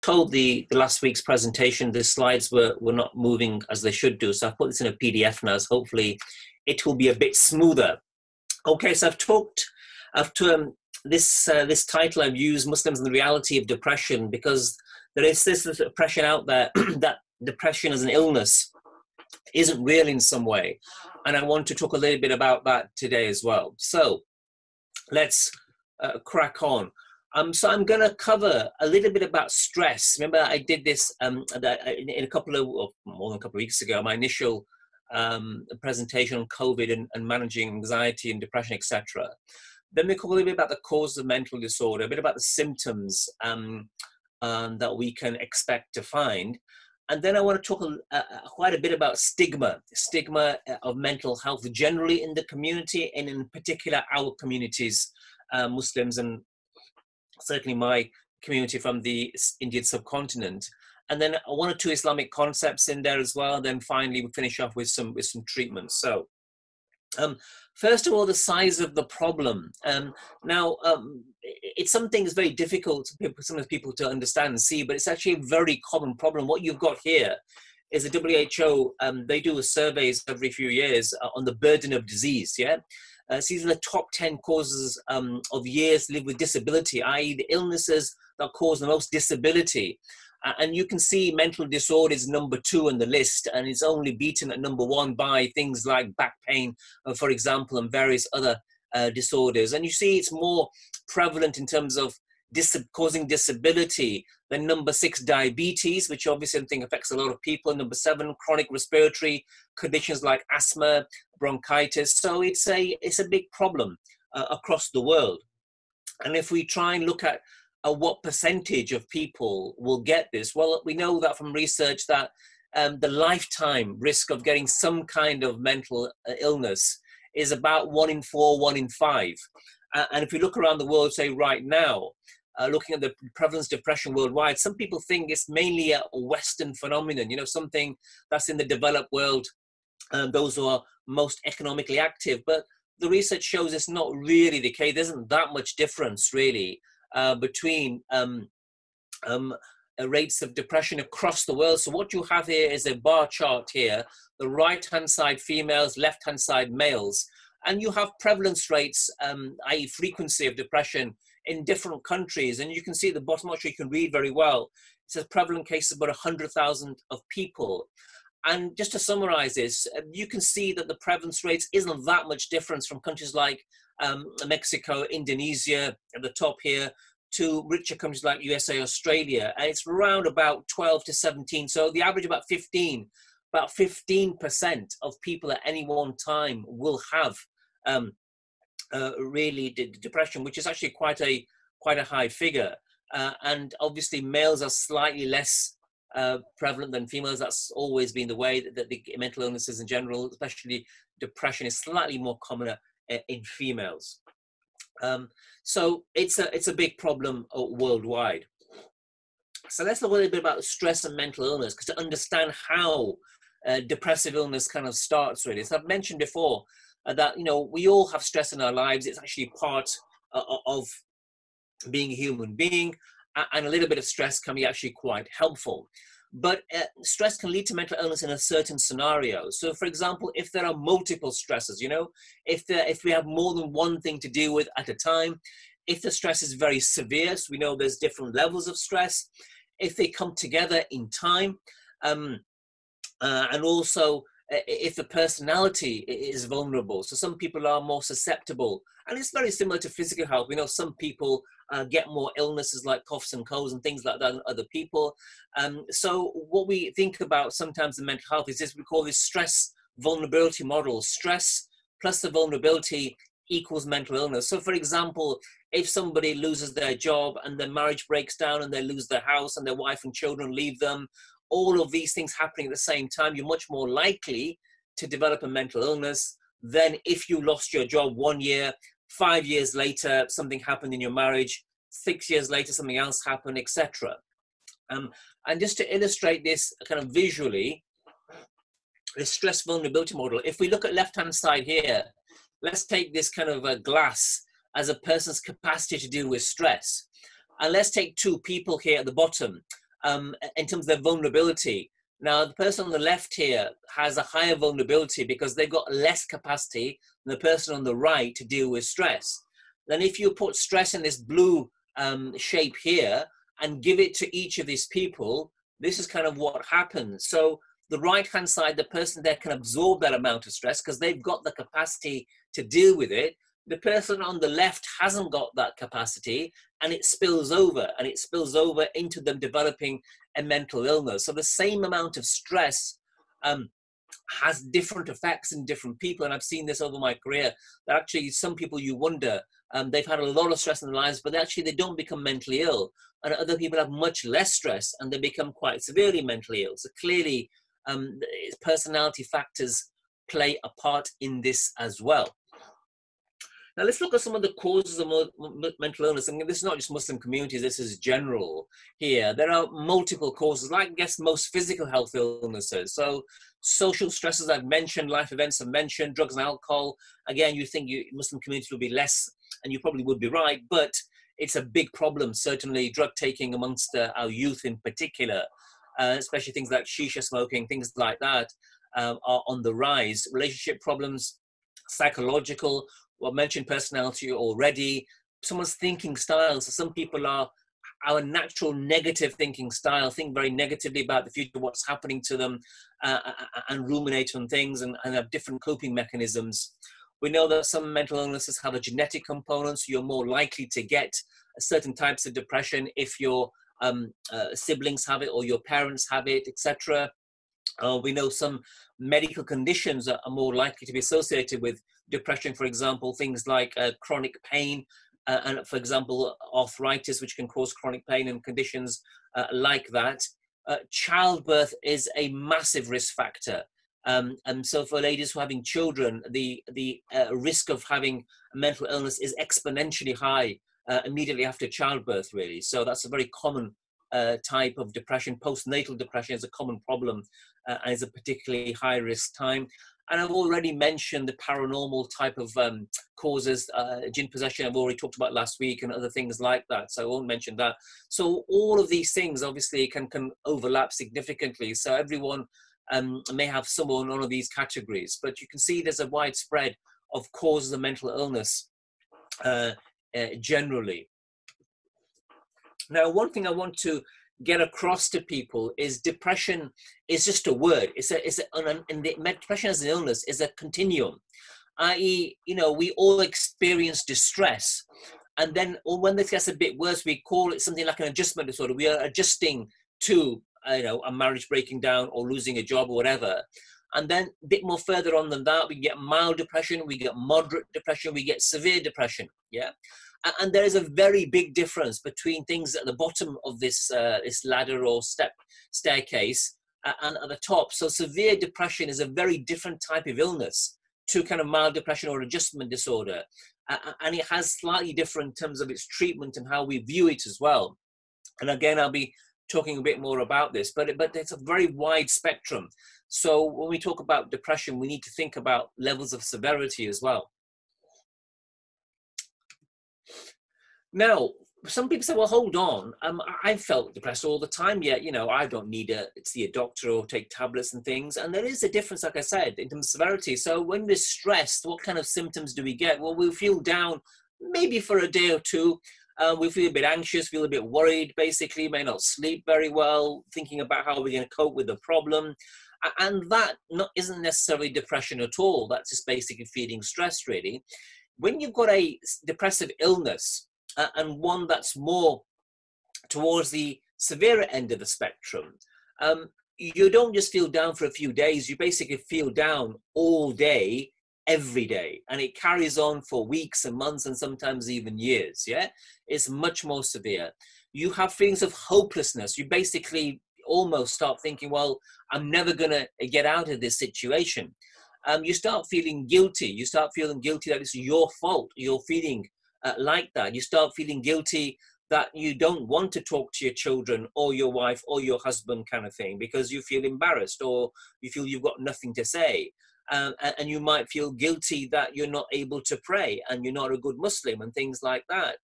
told the last week's presentation, the slides were not moving as they should do. So I've put this in a PDF now, so hopefully it will be a bit smoother. Okay, so I've this title I've used, Muslims and the Reality of Depression, because there is this impression out there that depression as an illness isn't real in some way. And I want to talk a little bit about that today as well. So let's crack on. So I'm going to cover a little bit about stress. Remember, I did this in a couple of, or more than a couple of weeks ago, my initial presentation on COVID and managing anxiety and depression, etc. Then we talk a little bit about the causes of mental disorder, a bit about the symptoms that we can expect to find. And then I want to talk quite a bit about stigma of mental health generally in the community, and in particular our communities, Muslims, and certainly my community from the Indian subcontinent. And then one or two Islamic concepts in there as well. And then finally, we finish off with some treatments. So first of all, the size of the problem. It's something that's very difficult for some people to understand and see, but it's actually a very common problem. What you've got here is the WHO, they do surveys every few years on the burden of disease, yeah? So these are the top 10 causes of years lived with disability, i.e. the illnesses that cause the most disability. And you can see mental disorder is number 2 on the list, and it's only beaten at number 1 by things like back pain, for example, and various other disorders. And you see it's more prevalent in terms of causing disability than number 6, diabetes, which obviously I think affects a lot of people. Number 7, chronic respiratory conditions like asthma, bronchitis. So it's a big problem across the world. And if we try and look at what percentage of people will get this, well, we know that from research that the lifetime risk of getting some kind of mental illness is about 1 in 4, 1 in 5. And if we look around the world, say right now, looking at the prevalence of depression worldwide, some people think it's mainly a Western phenomenon, something that's in the developed world, those who are most economically active. But the research shows it's not really the case. There isn't that much difference, really, between rates of depression across the world. So what you have here is a bar chart here, the right-hand side females, left-hand side males. And you have prevalence rates, i.e. frequency of depression in different countries. And you can see at the bottom, actually you can read very well. It says prevalent cases about 100,000 of people. And just to summarize this, you can see that the prevalence rates isn't that much difference from countries like Mexico, Indonesia at the top here, to richer countries like USA, Australia. And it's around about 12 to 17. So the average about 15% of people at any one time will have really depression, which is actually quite a high figure. And obviously males are slightly less prevalent than females. That's always been the way that the mental illnesses in general, especially depression, is slightly more common in females. So it's a big problem worldwide. So let's look a little bit about stress and mental illness, because to understand how depressive illness kind of starts, really. So I've mentioned before that we all have stress in our lives. It's actually part of being a human being, and a little bit of stress can be actually quite helpful. But stress can lead to mental illness in a certain scenario. So, for example, if there are multiple stresses, if we have more than one thing to deal with at a time, if the stress is very severe, so we know there's different levels of stress, if they come together in time, and also if the personality is vulnerable. So some people are more susceptible, and it's very similar to physical health. We know some people get more illnesses like coughs and colds and things like that than other people. So what we think about sometimes in mental health is this, we call this stress vulnerability model. Stress plus the vulnerability equals mental illness. So for example, if somebody loses their job and their marriage breaks down and they lose their house and their wife and children leave them, all of these things happening at the same time, you're much more likely to develop a mental illness than if you lost your job 1 year, 5 years later, something happened in your marriage, 6 years later, something else happened, etc. And just to illustrate this kind of visually, the stress vulnerability model, if we look at left-hand side here, let's take this kind of a glass as a person's capacity to deal with stress. And let's take 2 people here at the bottom. in terms of their vulnerability. Now, the person on the left here has a higher vulnerability because they've got less capacity than the person on the right to deal with stress. Then if you put stress in this blue shape here and give it to each of these people, this is kind of what happens. So the right-hand side, the person there can absorb that amount of stress because they've got the capacity to deal with it. The person on the left hasn't got that capacity, and it spills over, and it spills over into them developing a mental illness. So the same amount of stress has different effects in different people. And I've seen this over my career, that actually some people, you wonder, they've had a lot of stress in their lives, but actually they don't become mentally ill. And other people have much less stress and they become quite severely mentally ill. So clearly personality factors play a part in this as well. Now let's look at some of the causes of mental illness. I mean, this is not just Muslim communities, this is general here. There are multiple causes, like I guess most physical health illnesses. So social stresses I've mentioned, life events I've mentioned, drugs and alcohol. Again, you think Muslim communities will be less, and you probably would be right, but it's a big problem, certainly drug taking amongst our youth in particular, especially things like shisha smoking, things like that are on the rise. Relationship problems, psychological, well, I mentioned personality already, someone's thinking style. So some people are our natural negative thinking style, think very negatively about the future, what's happening to them, and ruminate on things and have different coping mechanisms. We know that some mental illnesses have a genetic component, so you're more likely to get certain types of depression if your siblings have it or your parents have it, etc. We know some medical conditions are more likely to be associated with depression, for example, things like chronic pain, and for example, arthritis, which can cause chronic pain, and conditions like that. Childbirth is a massive risk factor. And so for ladies who are having children, the risk of having a mental illness is exponentially high immediately after childbirth, really. So that's a very common type of depression. Postnatal depression is a common problem and is a particularly high risk time. And I've already mentioned the paranormal type of causes, jinn possession I've already talked about last week, and other things like that, so I won't mention that. So all of these things obviously can overlap significantly, so everyone may have some or none of these categories, but you can see there's a wide spread of causes of mental illness generally. Now, one thing I want to get across to people is depression is just a word. Depression as an illness is a continuum, i.e., we all experience distress, and then when this gets a bit worse, we call it something like an adjustment disorder. We are adjusting to a marriage breaking down or losing a job or whatever. And then a bit more further on than that, we get mild depression, we get moderate depression, we get severe depression. Yeah. And there is a very big difference between things at the bottom of this ladder or staircase and at the top. So severe depression is a very different type of illness to kind of mild depression or adjustment disorder. And it has slightly different in terms of its treatment and how we view it as well. And again, I'll be talking a bit more about this, but it's a very wide spectrum. So when we talk about depression, we need to think about levels of severity as well. Now, some people say, well, hold on, I felt depressed all the time, yet, I don't need to see a doctor or take tablets and things. And there is a difference, like I said, in terms of severity. So when we're stressed, what kind of symptoms do we get? Well, we feel down maybe for a day or two. We feel a bit anxious, feel a bit worried, basically, may not sleep very well, thinking about how we're going to cope with the problem. And that isn't necessarily depression at all. That's just basically feeling stressed, really. When you've got a depressive illness, and one that's more towards the severe end of the spectrum, you don't just feel down for a few days, you basically feel down all day, every day, and it carries on for weeks and months and sometimes even years. Yeah, it's much more severe. You have feelings of hopelessness. You basically almost start thinking, well, I'm never gonna get out of this situation. You start feeling guilty. You start feeling guilty that it's your fault. You're feeling like that. You start feeling guilty that you don't want to talk to your children or your wife or your husband, kind of thing, because you feel embarrassed or you feel you've got nothing to say. And you might feel guilty that you're not able to pray and you're not a good Muslim and things like that.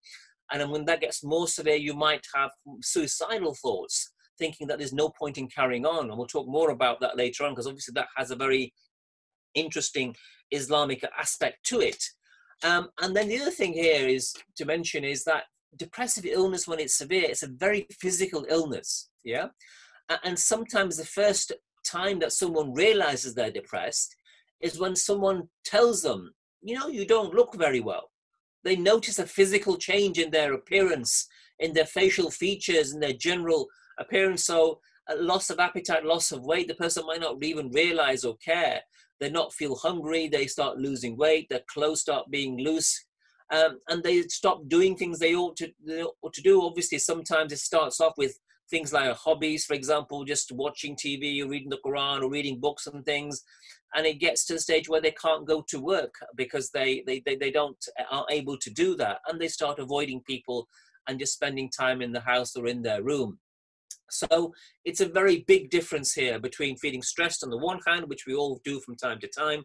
And then when that gets more severe, you might have suicidal thoughts. thinking that there's no point in carrying on. And we'll talk more about that later on, because obviously that has a very interesting Islamic aspect to it. And then the other thing here is to mention is that depressive illness, when it's severe, it's a very physical illness. Yeah. And sometimes the first time that someone realizes they're depressed is when someone tells them, you know, you don't look very well. They notice a physical change in their appearance, in their facial features, in their general appearance. So loss of appetite, loss of weight, the person might not even realize or care. They not feel hungry, they start losing weight, their clothes start being loose, and they stop doing things they ought to do. Obviously, sometimes it starts off with things like hobbies, for example, just watching TV or reading the Quran or reading books and things, and it gets to the stage where they can't go to work because they aren't able to do that, and they start avoiding people and just spending time in the house or in their room. So it's a very big difference here between feeling stressed on the one hand, which we all do from time to time,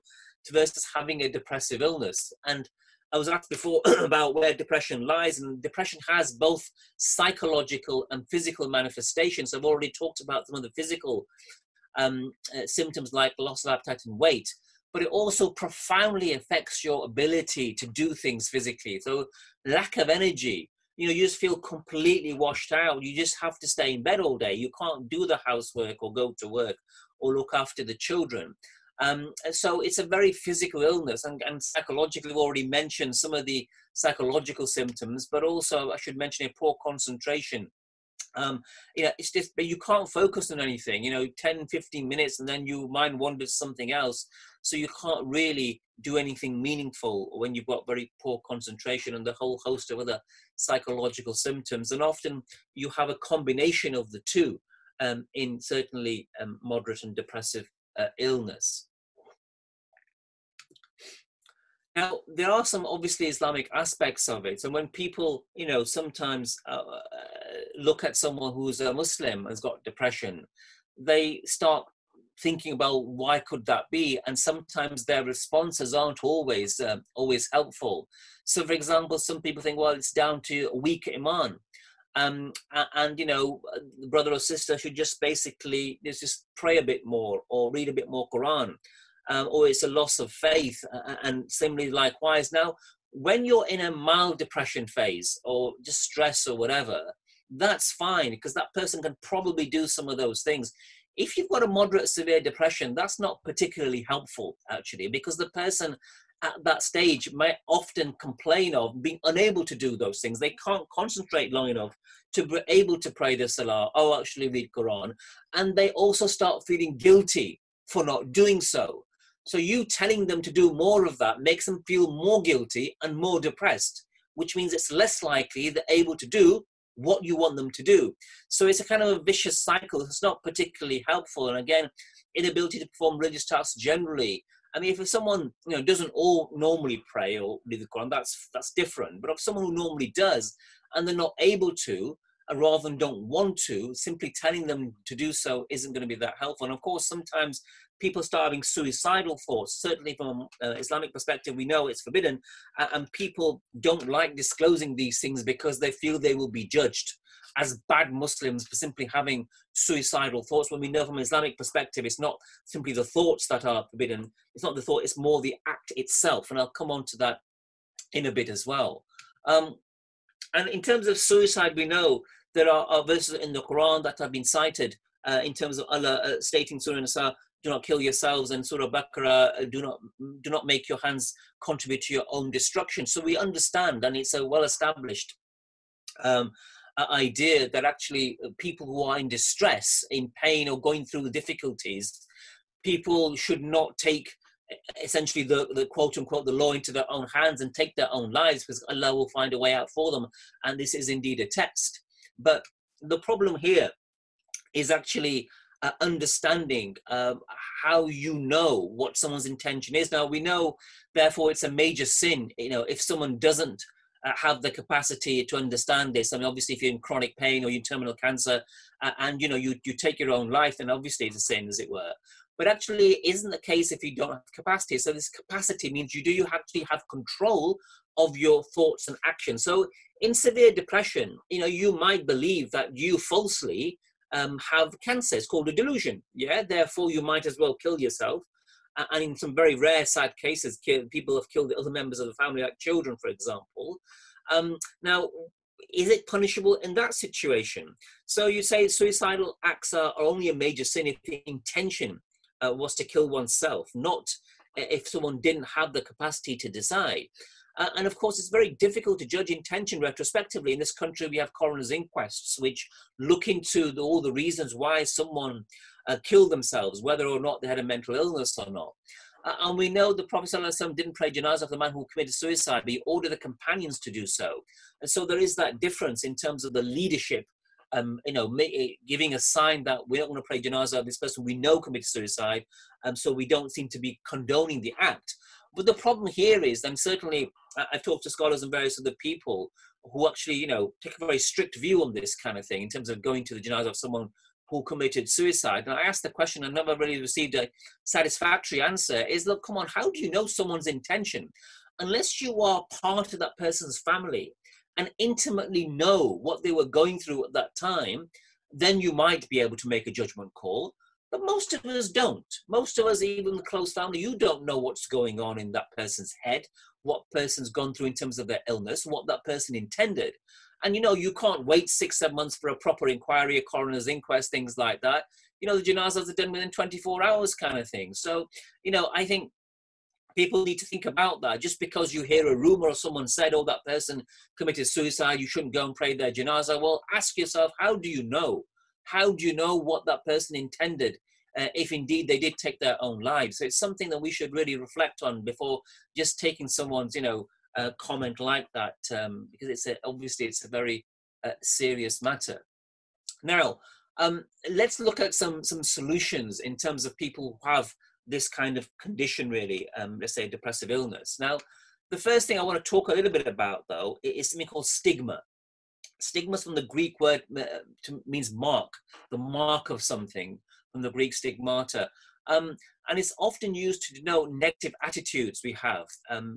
versus having a depressive illness. And I was asked before about where depression lies, and depression has both psychological and physical manifestations. I've already talked about some of the physical symptoms like loss of appetite and weight, but it also profoundly affects your ability to do things physically. So lack of energy, you know, you just feel completely washed out. You just have to stay in bed all day. You can't do the housework or go to work or look after the children. So it's a very physical illness, and psychologically, we've already mentioned some of the psychological symptoms, but also I should mention a poor concentration. It's just, but you can't focus on anything, 10, 15 minutes, and then your mind wanders something else. So you can't really do anything meaningful when you've got very poor concentration and the whole host of other psychological symptoms. And often you have a combination of the two in certainly moderate and depressive illness. Now, there are some obviously Islamic aspects of it. And when people, sometimes look at someone who's a Muslim has got depression, they start thinking about why could that be? And sometimes their responses aren't always helpful. So, for example, some people think, well, it's down to a weak iman. And the brother or sister should just basically just pray a bit more or read a bit more Quran. Or it's a loss of faith, and similarly likewise. Now, when you're in a mild depression phase or just stress or whatever, that's fine, because that person can probably do some of those things. If you've got a moderate severe depression, that's not particularly helpful, actually, because the person at that stage might often complain of being unable to do those things. They can't concentrate long enough to be able to pray the Salah or actually read Quran, and they also start feeling guilty for not doing so. So you telling them to do more of that makes them feel more guilty and more depressed, which means it's less likely they're able to do what you want them to do. So it's a kind of a vicious cycle. It's not particularly helpful. And again, inability to perform religious tasks generally. I mean, if someone doesn't all normally pray or read the Quran, that's different. But if someone who normally does and they're not able to, rather than don't want to, simply telling them to do so isn't going to be that helpful. And of course, sometimes people start having suicidal thoughts. Certainly from an Islamic perspective, we know it's forbidden, and people don't like disclosing these things because they feel they will be judged as bad Muslims for simply having suicidal thoughts, when we know from an Islamic perspective, it's not simply the thoughts that are forbidden. It's not the thought, it's more the act itself. And I'll come on to that in a bit as well. And in terms of suicide, we know there are verses in the Quran that have been cited in terms of Allah stating Surah Nisa, do not kill yourselves, and Surah Baqarah, do not make your hands contribute to your own destruction. So we understand, and it's a well-established idea that actually people who are in distress, in pain, or going through the difficulties, people should not take essentially the quote-unquote the law into their own hands and take their own lives, because Allah will find a way out for them, and this is indeed a test. But the problem here is actually understanding how you know what someone's intention is. Now, we know, therefore, it's a major sin, if someone doesn't have the capacity to understand this. I mean, obviously, if you're in chronic pain or you're in terminal cancer, and you take your own life, then obviously it's a sin, as it were. But actually, it isn't the case if you don't have capacity. So this capacity means you actually have control of your thoughts and actions. So in severe depression, you might believe that you falsely have cancer. It's called a delusion. Yeah, therefore you might as well kill yourself. And in some very rare sad cases, people have killed other members of the family, like children, for example. Now, is it punishable in that situation? So you say suicidal acts are only a major sin if the intention was to kill oneself, not if someone didn't have the capacity to decide. And of course, it's very difficult to judge intention retrospectively. In this country, we have coroner's inquests which look into all the reasons why someone killed themselves, whether or not they had a mental illness or not. And we know the Prophet ﷺ didn't pray janazah of the man who committed suicide, but he ordered the companions to do so. And so there is that difference in terms of the leadership, giving a sign that we're not going to pray janazah of this person we know committed suicide, so we don't seem to be condoning the act. But the problem here is, and certainly I've talked to scholars and various other people who actually, take a very strict view on this kind of thing in terms of going to the janazah of someone who committed suicide. And I asked the question and never really received a satisfactory answer is, look, come on, how do you know someone's intention? Unless you are part of that person's family and intimately know what they were going through at that time, then you might be able to make a judgment call. But most of us don't. Most of us, even the close family, you don't know what's going on in that person's head, what person's gone through in terms of their illness, what that person intended. And, you can't wait 6-7 months for a proper inquiry, a coroner's inquest, things like that. The janazahs are done within 24 hours kind of thing. So, I think people need to think about that. Just because you hear a rumor or someone said, oh, that person committed suicide, you shouldn't go and pray their janazah. Well, ask yourself, how do you know? How do you know what that person intended if indeed they did take their own lives? So it's something that we should really reflect on before just taking someone's, comment like that, because obviously it's a very serious matter. Now, let's look at some solutions in terms of people who have this kind of condition, really, let's say depressive illness. Now, the first thing I want to talk a little bit about, though, is something called stigma. Stigma is from the Greek word means mark, the mark of something, from the Greek stigmata. And it's often used to denote negative attitudes we have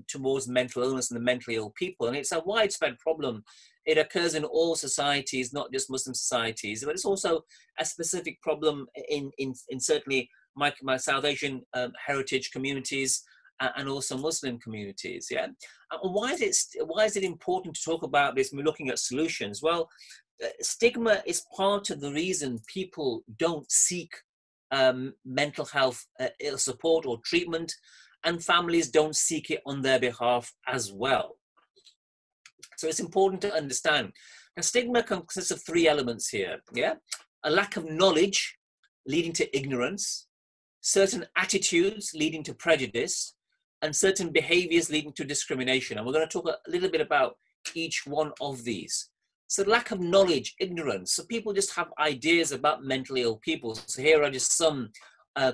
towards mental illness and the mentally ill people. And it's a widespread problem. It occurs in all societies, not just Muslim societies, but it's also a specific problem in certainly my South Asian heritage communities and also Muslim communities. Yeah. And why is it important to talk about this when we're looking at solutions? Well, stigma is part of the reason people don't seek mental health support or treatment, and families don't seek it on their behalf as well. So it's important to understand. Now, stigma consists of 3 elements here. Yeah, a lack of knowledge leading to ignorance, certain attitudes leading to prejudice, and certain behaviors leading to discrimination. And we're going to talk a little bit about each one of these. So lack of knowledge, ignorance. So people just have ideas about mentally ill people. So here are just some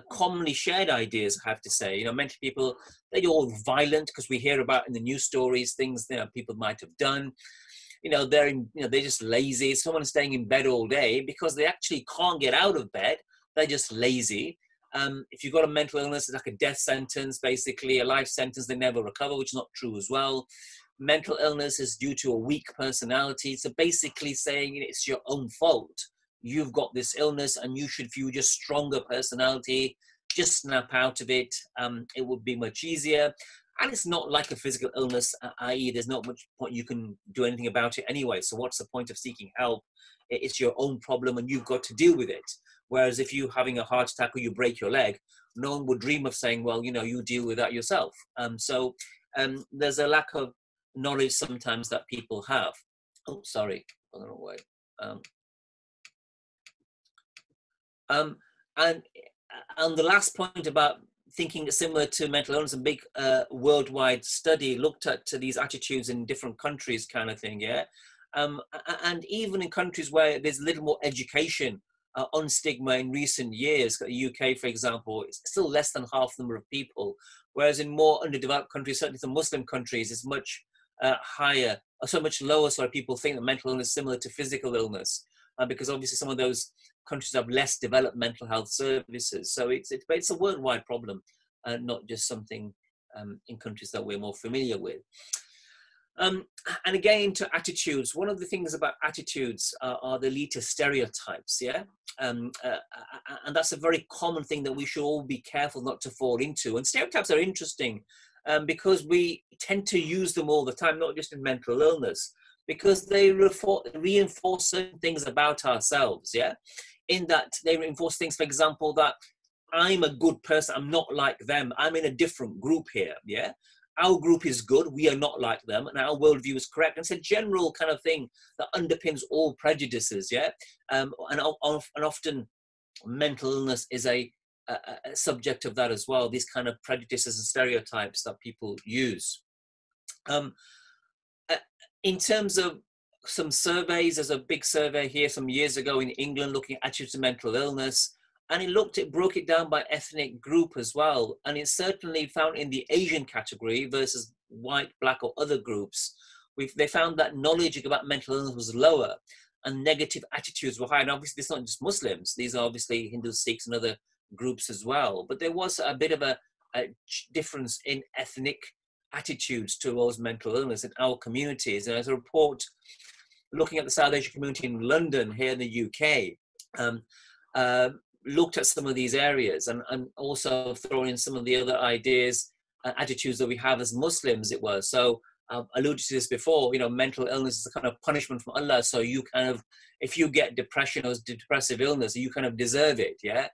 commonly shared ideas, I have to say. Mental people, they're all violent because we hear about in the news stories, things people might have done. They're just lazy. Someone's staying in bed all day because they actually can't get out of bed. They're just lazy. If you've got a mental illness, it's like a death sentence, basically, a life sentence, they never recover, which is not true as well. Mental illness is due to a weak personality. So basically saying it's your own fault. You've got this illness and you should view just stronger personality, just snap out of it. It would be much easier. And it's not like a physical illness, i.e. there's not much point you can do anything about it anyway. So what's the point of seeking help? It's your own problem and you've got to deal with it. Whereas if you're having a heart attack or you break your leg, no one would dream of saying, well, you deal with that yourself. So there's a lack of knowledge sometimes that people have. Oh, sorry, I don't know why. And the last point about thinking similar to mental illness, a big worldwide study looked at these attitudes in different countries kind of thing, yeah? And even in countries where there's a little more education on stigma in recent years, the UK, for example, it's still less than half the number of people, whereas in more underdeveloped countries, certainly the Muslim countries, it's much higher, or so much lower, so people think that mental illness is similar to physical illness, because obviously some of those countries have less developed mental health services. So it's a worldwide problem, not just something in countries that we're more familiar with. Um, and again, to attitudes, one of the things about attitudes are the lead to stereotypes, yeah? And that's a very common thing that we should all be careful not to fall into. And stereotypes are interesting because we tend to use them all the time, not just in mental illness, because they reinforce certain things about ourselves, yeah? In that they reinforce things, for example, that I'm a good person, I'm not like them, I'm in a different group here, yeah? Our group is good, we are not like them, and our worldview is correct. And it's a general kind of thing that underpins all prejudices, yeah? And often mental illness is a subject of that as well, these kind of prejudices and stereotypes that people use. Um, in terms of some surveys, there's a big survey here some years ago in England looking at attitudes to mental illness, and it broke it down by ethnic group as well. And it's certainly found in the Asian category versus white, black, or other groups. They found that knowledge about mental illness was lower and negative attitudes were higher. And obviously, it's not just Muslims. These are obviously Hindus, Sikhs, and other groups as well. But there was a bit of a difference in ethnic attitudes towards mental illness in our communities. And as a report looking at the South Asian community in London, here in the UK, looked at some of these areas and also thrown in some of the other ideas, attitudes that we have as Muslims, it was. So I alluded to this before, mental illness is a kind of punishment from Allah. So you kind of, if you get depression or depressive illness, you kind of deserve it, yeah?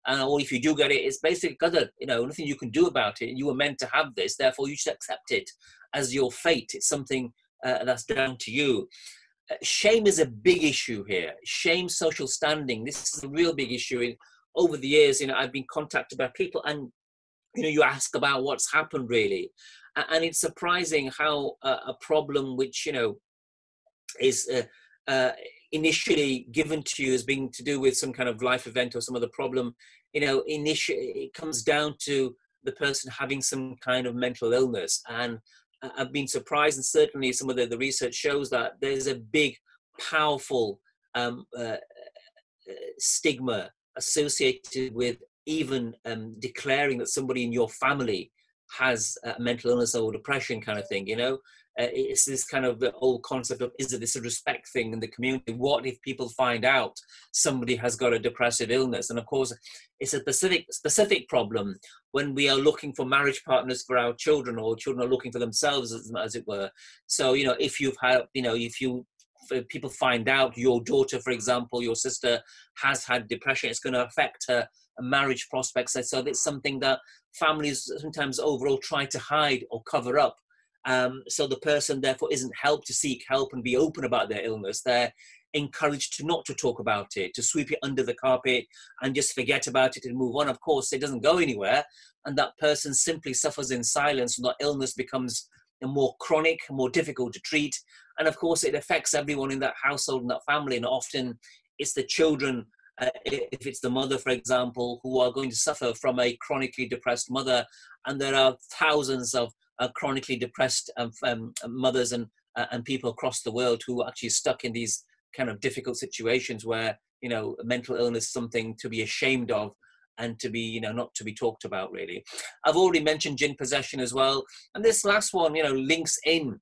Or if you do get it, it's basically qadar, nothing you can do about it. You were meant to have this, therefore you should accept it as your fate. It's something that's down to you. Shame is a big issue here. Shame, social standing. This is a real big issue. Over the years, I've been contacted by people, and you ask about what's happened really, and it's surprising how a problem which is initially given to you as being to do with some kind of life event or some other problem, initially it comes down to the person having some kind of mental illness. And I've been surprised, and certainly some of the research shows that there's a big, powerful stigma associated with even declaring that somebody in your family has mental illness or depression kind of thing, It's this kind of the old concept of, is it this a respect thing in the community? What if people find out somebody has got a depressive illness? And of course, it's a specific problem when we are looking for marriage partners for our children, or children are looking for themselves, as it were. So, if you've had, if people find out your daughter, for example, your sister has had depression, it's going to affect her marriage prospects. So that's something that families sometimes overall try to hide or cover up. So the person therefore isn't helped to seek help and be open about their illness. They're encouraged to not to talk about it, to sweep it under the carpet and just forget about it and move on. Of course, it doesn't go anywhere, and that person simply suffers in silence, and that illness becomes more chronic, more difficult to treat. And of course, it affects everyone in that household and that family. And often it's the children, if it's the mother, for example, who are going to suffer from a chronically depressed mother. And there are thousands of chronically depressed mothers and people across the world who are actually stuck in these kind of difficult situations where, mental illness is something to be ashamed of and to be, not to be talked about, really. I've already mentioned jinn possession as well. And this last one, links in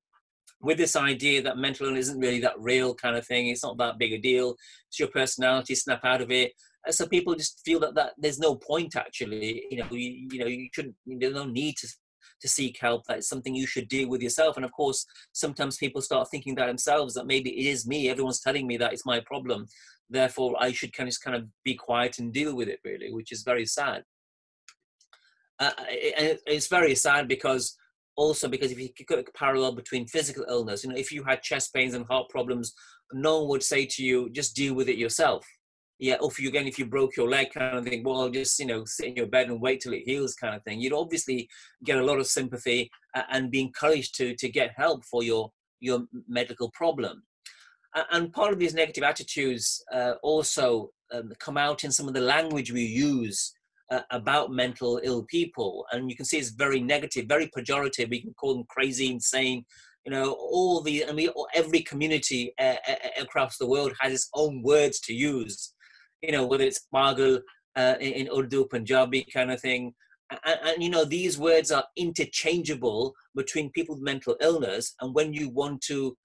with this idea that mental illness isn't really that real kind of thing. It's not that big a deal. It's your personality, snap out of it. So people just feel that there's no point, actually. You shouldn't, there's no need to seek help. That is something you should deal with yourself. And of course, sometimes people start thinking that themselves, that maybe it is me. Everyone's telling me that it's my problem. Therefore, I should kind of be quiet and deal with it, really, which is very sad. And it's very sad because if you got a parallel between physical illness, if you had chest pains and heart problems, no one would say to you, just deal with it yourself. Yeah, or if you broke your leg kind of thing, well, just, sit in your bed and wait till it heals kind of thing. You'd obviously get a lot of sympathy and be encouraged to get help for your medical problem. And part of these negative attitudes also come out in some of the language we use about mental ill people. And you can see it's very negative, very pejorative. We can call them crazy, insane. Every community across the world has its own words to use. Whether it's pagal in Urdu, Punjabi kind of thing. And you know, these words are interchangeable between people with mental illness and when you want to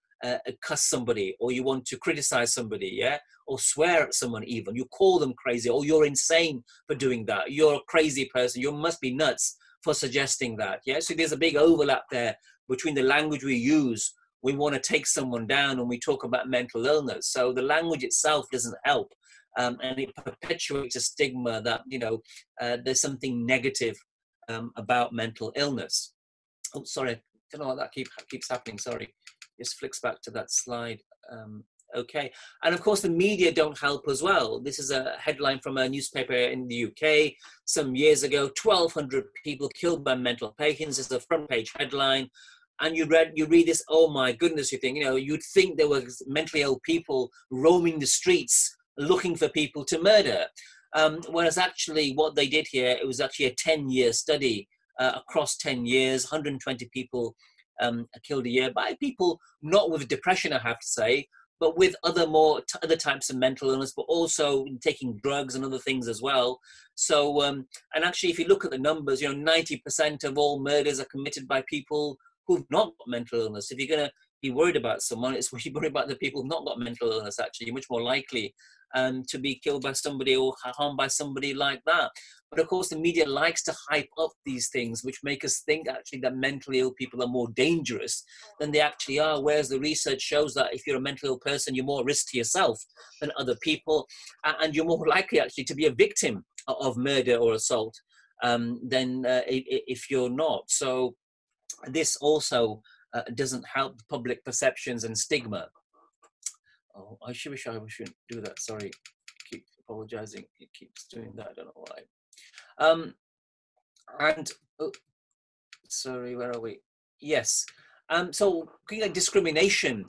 cuss somebody, or you want to criticize somebody, yeah, or swear at someone, even you call them crazy, or you're insane for doing that, you're a crazy person, you must be nuts for suggesting that, yeah. So there's a big overlap there between the language we use. We want to take someone down when we talk about mental illness, so the language itself doesn't help, and it perpetuates a stigma that, you know, there's something negative about mental illness. Oh, sorry, I don't know why that keeps happening, sorry. Just flicks back to that slide. Okay, and of course the media don't help as well. This is a headline from a newspaper in the UK some years ago: 1,200 people killed by mental patients. It's a front page headline, and you read this, oh my goodness, you think, you know, you'd think there were mentally ill people roaming the streets looking for people to murder, whereas actually what they did here, it was actually a 10-year study across 10 years, 120 people killed a year by people not with depression, I have to say, but with other types of mental illness, but also taking drugs and other things as well. So, and actually, if you look at the numbers, you know, 90% of all murders are committed by people who've not got mental illness. If you're going to be worried about someone, it's when you worry about the people who've not got mental illness. Actually, you're much more likely to be killed by somebody or harmed by somebody like that. But of course, the media likes to hype up these things, which make us think actually that mentally ill people are more dangerous than they actually are. Whereas the research shows that if you're a mentally ill person, you're more at risk to yourself than other people. And you're more likely actually to be a victim of murder or assault than if you're not. So this also doesn't help public perceptions and stigma. Oh, I wish I shouldn't do that. Sorry, I keep apologizing. It keeps doing that. I don't know why. And oh, sorry, where are we? Yes. So like discrimination.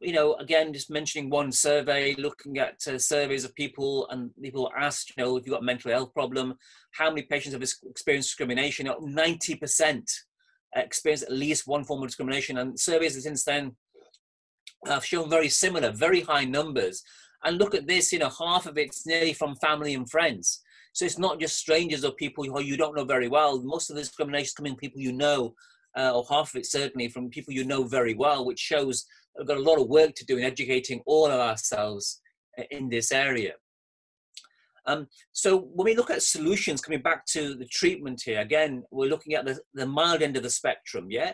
You know, again, just mentioning one survey, looking at surveys of people, and people asked, you know, if you've got a mental health problem, how many patients have experienced discrimination? 90% experienced at least one form of discrimination, and surveys since then have shown very similar, very high numbers. And look at this, you know, half of it's nearly from family and friends. So it's not just strangers or people who you don't know very well. Most of the discrimination is coming from people you know, or half of it certainly from people you know very well, which shows we've got a lot of work to do in educating all of ourselves in this area. So when we look at solutions, coming back to the treatment here, again, we're looking at the mild end of the spectrum, yeah?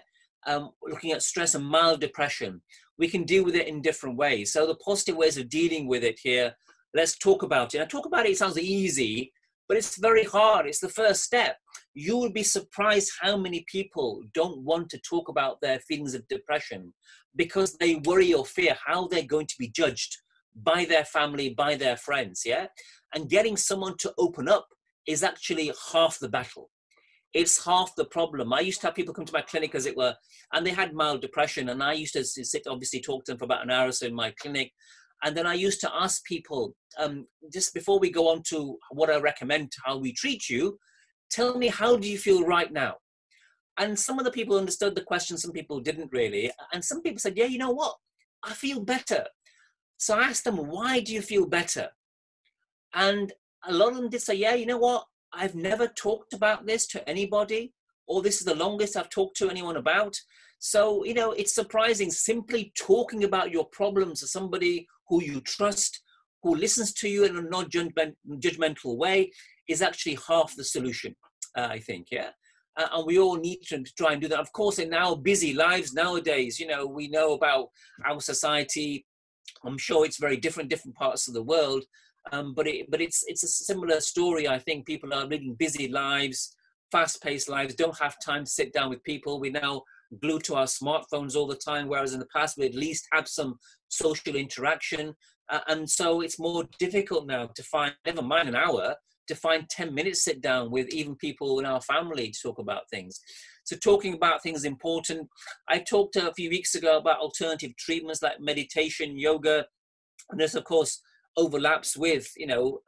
Looking at stress and mild depression. We can deal with it in different ways. So the positive ways of dealing with it here, let's talk about it. And talk about it sounds easy, but it's very hard. It's the first step. You will be surprised how many people don't want to talk about their feelings of depression because they worry or fear how they're going to be judged by their family, by their friends, yeah? And getting someone to open up is actually half the battle. It's half the problem. I used to have people come to my clinic, as it were, and they had mild depression, and I used to sit, obviously talk to them for about an hour or so in my clinic. And then I used to ask people, just before we go on to what I recommend, how we treat you, tell me, how do you feel right now? And some of the people understood the question, some people didn't really. And some people said, yeah, you know what? I feel better. So I asked them, why do you feel better? And a lot of them did say, yeah, you know what? I've never talked about this to anybody, or this is the longest I've talked to anyone about. So, you know, it's surprising. Simply talking about your problems to somebody who you trust, who listens to you in a non-judgmental way, is actually half the solution, I think, yeah? And we all need to try and do that. Of course, in our busy lives nowadays, you know, we know about our society. I'm sure it's very different parts of the world. But it's a similar story. I think people are leading busy lives, fast-paced lives, don't have time to sit down with people. We're now glued to our smartphones all the time, whereas in the past we at least had some social interaction. And so it's more difficult now to find, never mind an hour, to find 10 minutes sit down with even people in our family to talk about things. So talking about things is important. I talked a few weeks ago about alternative treatments like meditation, yoga, and there's of course overlaps with, you know,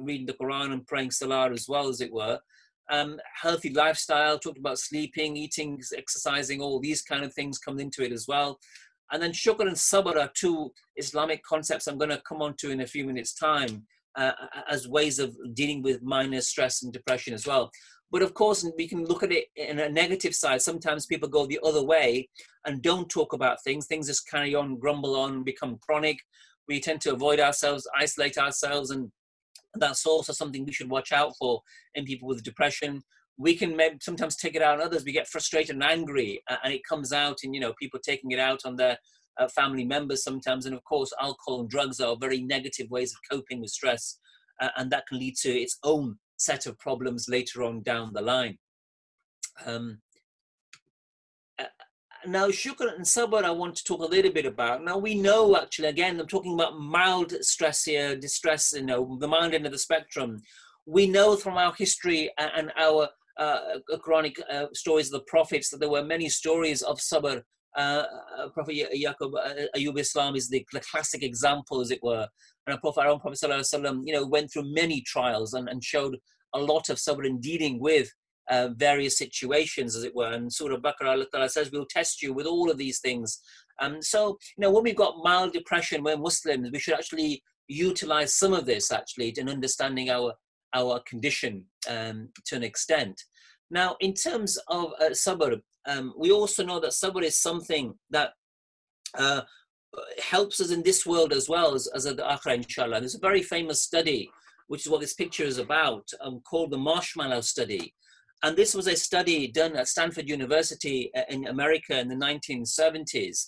reading the Quran and praying Salah as well, as it were. Healthy lifestyle, talked about sleeping, eating, exercising, all these kind of things come into it as well. And then shukr and sabr are two Islamic concepts I'm going to come on to in a few minutes' time as ways of dealing with minor stress and depression as well. But of course, we can look at it in a negative side. Sometimes people go the other way and don't talk about things. Things just carry on, grumble on, become chronic. We tend to avoid ourselves, isolate ourselves, and that's also something we should watch out for in people with depression. We can maybe sometimes take it out on others. We get frustrated and angry, and it comes out in, people taking it out on their family members sometimes. And of course, alcohol and drugs are very negative ways of coping with stress, and that can lead to its own set of problems later on down the line. Now, shukr and sabr, I want to talk a little bit about. Now, we know, actually, again, I'm talking about mild stress here, distress, the mild end of the spectrum. We know from our history and our Quranic stories of the prophets that there were many stories of sabr. Prophet Yaqub Ayyub Islam is the classic example, as it were. And our own Prophet ﷺ, went through many trials and showed a lot of sabr in dealing with various situations, as it were. And Surah Baqarah, Allah Ta'ala says, we'll test you with all of these things. So, when we've got mild depression, we're Muslims, we should actually utilize some of this, actually, in understanding our condition to an extent. Now, in terms of sabr, we also know that sabr is something that helps us in this world as well as the akhirah, inshallah. There's a very famous study, which is what this picture is about, called the marshmallow study. And this was a study done at Stanford University in America in the 1970s.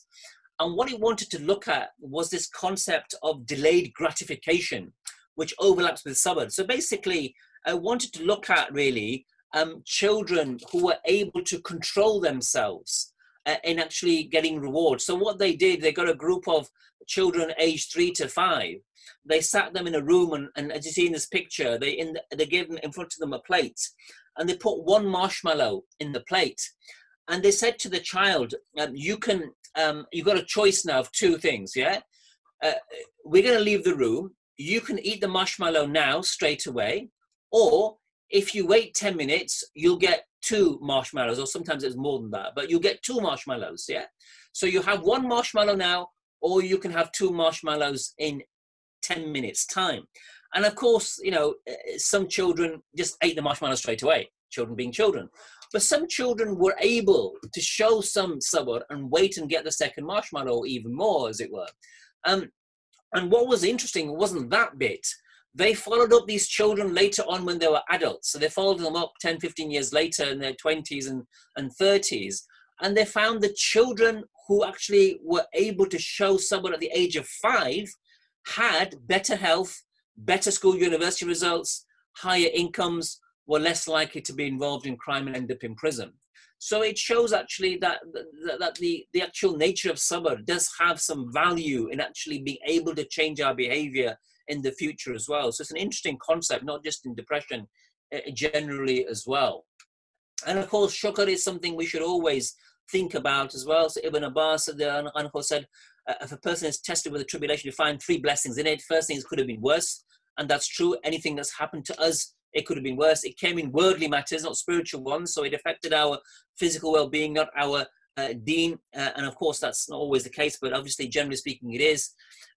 And what it wanted to look at was this concept of delayed gratification, which overlaps with sabr. So basically, I wanted to look at really children who were able to control themselves in actually getting rewards. So what they did, they got a group of children aged 3 to 5. They sat them in a room, and as you see in this picture, they gave them in front of them a plate, and they put one marshmallow in the plate, and they said to the child, "You can, you've got a choice now of two things. Yeah, we're going to leave the room. You can eat the marshmallow now straight away, or if you wait 10 minutes, you'll get 2 marshmallows, or sometimes it's more than that, but you'll get 2 marshmallows. Yeah, so you have 1 marshmallow now, or you can have 2 marshmallows in 10 minutes time." And of course, some children just ate the marshmallow straight away, children being children. But some children were able to show some sabr and wait and get the second marshmallow, even more, as it were. And what was interesting wasn't that bit. They followed up these children later on when they were adults. So they followed them up 10, 15 years later in their 20s and 30s. And they found the children who actually were able to show sabr at the age of 5 had better health, better school university results, higher incomes, were less likely to be involved in crime and end up in prison. So it shows actually that the actual nature of sabr does have some value in actually being able to change our behavior in the future as well. So it's an interesting concept, not just in depression, generally as well. And of course, shukr is something we should always think about as well. So Ibn Abbas said, if a person is tested with a tribulation, you find 3 blessings in it. First thing, it could have been worse. And that's true. Anything that's happened to us, it could have been worse. It came in worldly matters, not spiritual ones. So it affected our physical well-being, not our deen. And of course, that's not always the case, but obviously, generally speaking, it is.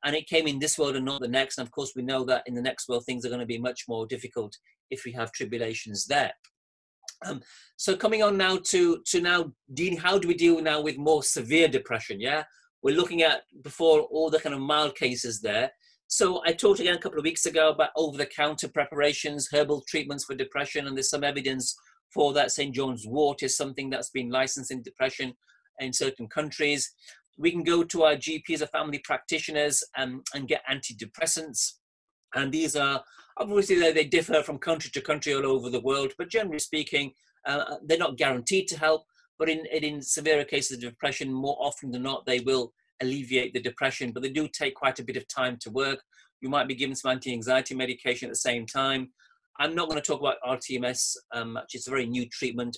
And it came in this world and not the next. And of course, we know that in the next world, things are going to be much more difficult if we have tribulations there. So coming on now to now dealing, how do we deal now with more severe depression? Yeah, we're looking at before all the kind of mild cases there. So I talked again a couple of weeks ago about over-the-counter preparations, herbal treatments for depression, and there's some evidence for that. St. John's wort is something that's been licensed in depression in certain countries. We can go to our GPs or family practitioners and get antidepressants. And these are, obviously, they differ from country to country all over the world, but generally speaking, they're not guaranteed to help. But in severe cases of depression, more often than not, they will alleviate the depression, but they do take quite a bit of time to work. You might be given some anti-anxiety medication at the same time. I'm not going to talk about RTMS, which is a very new treatment,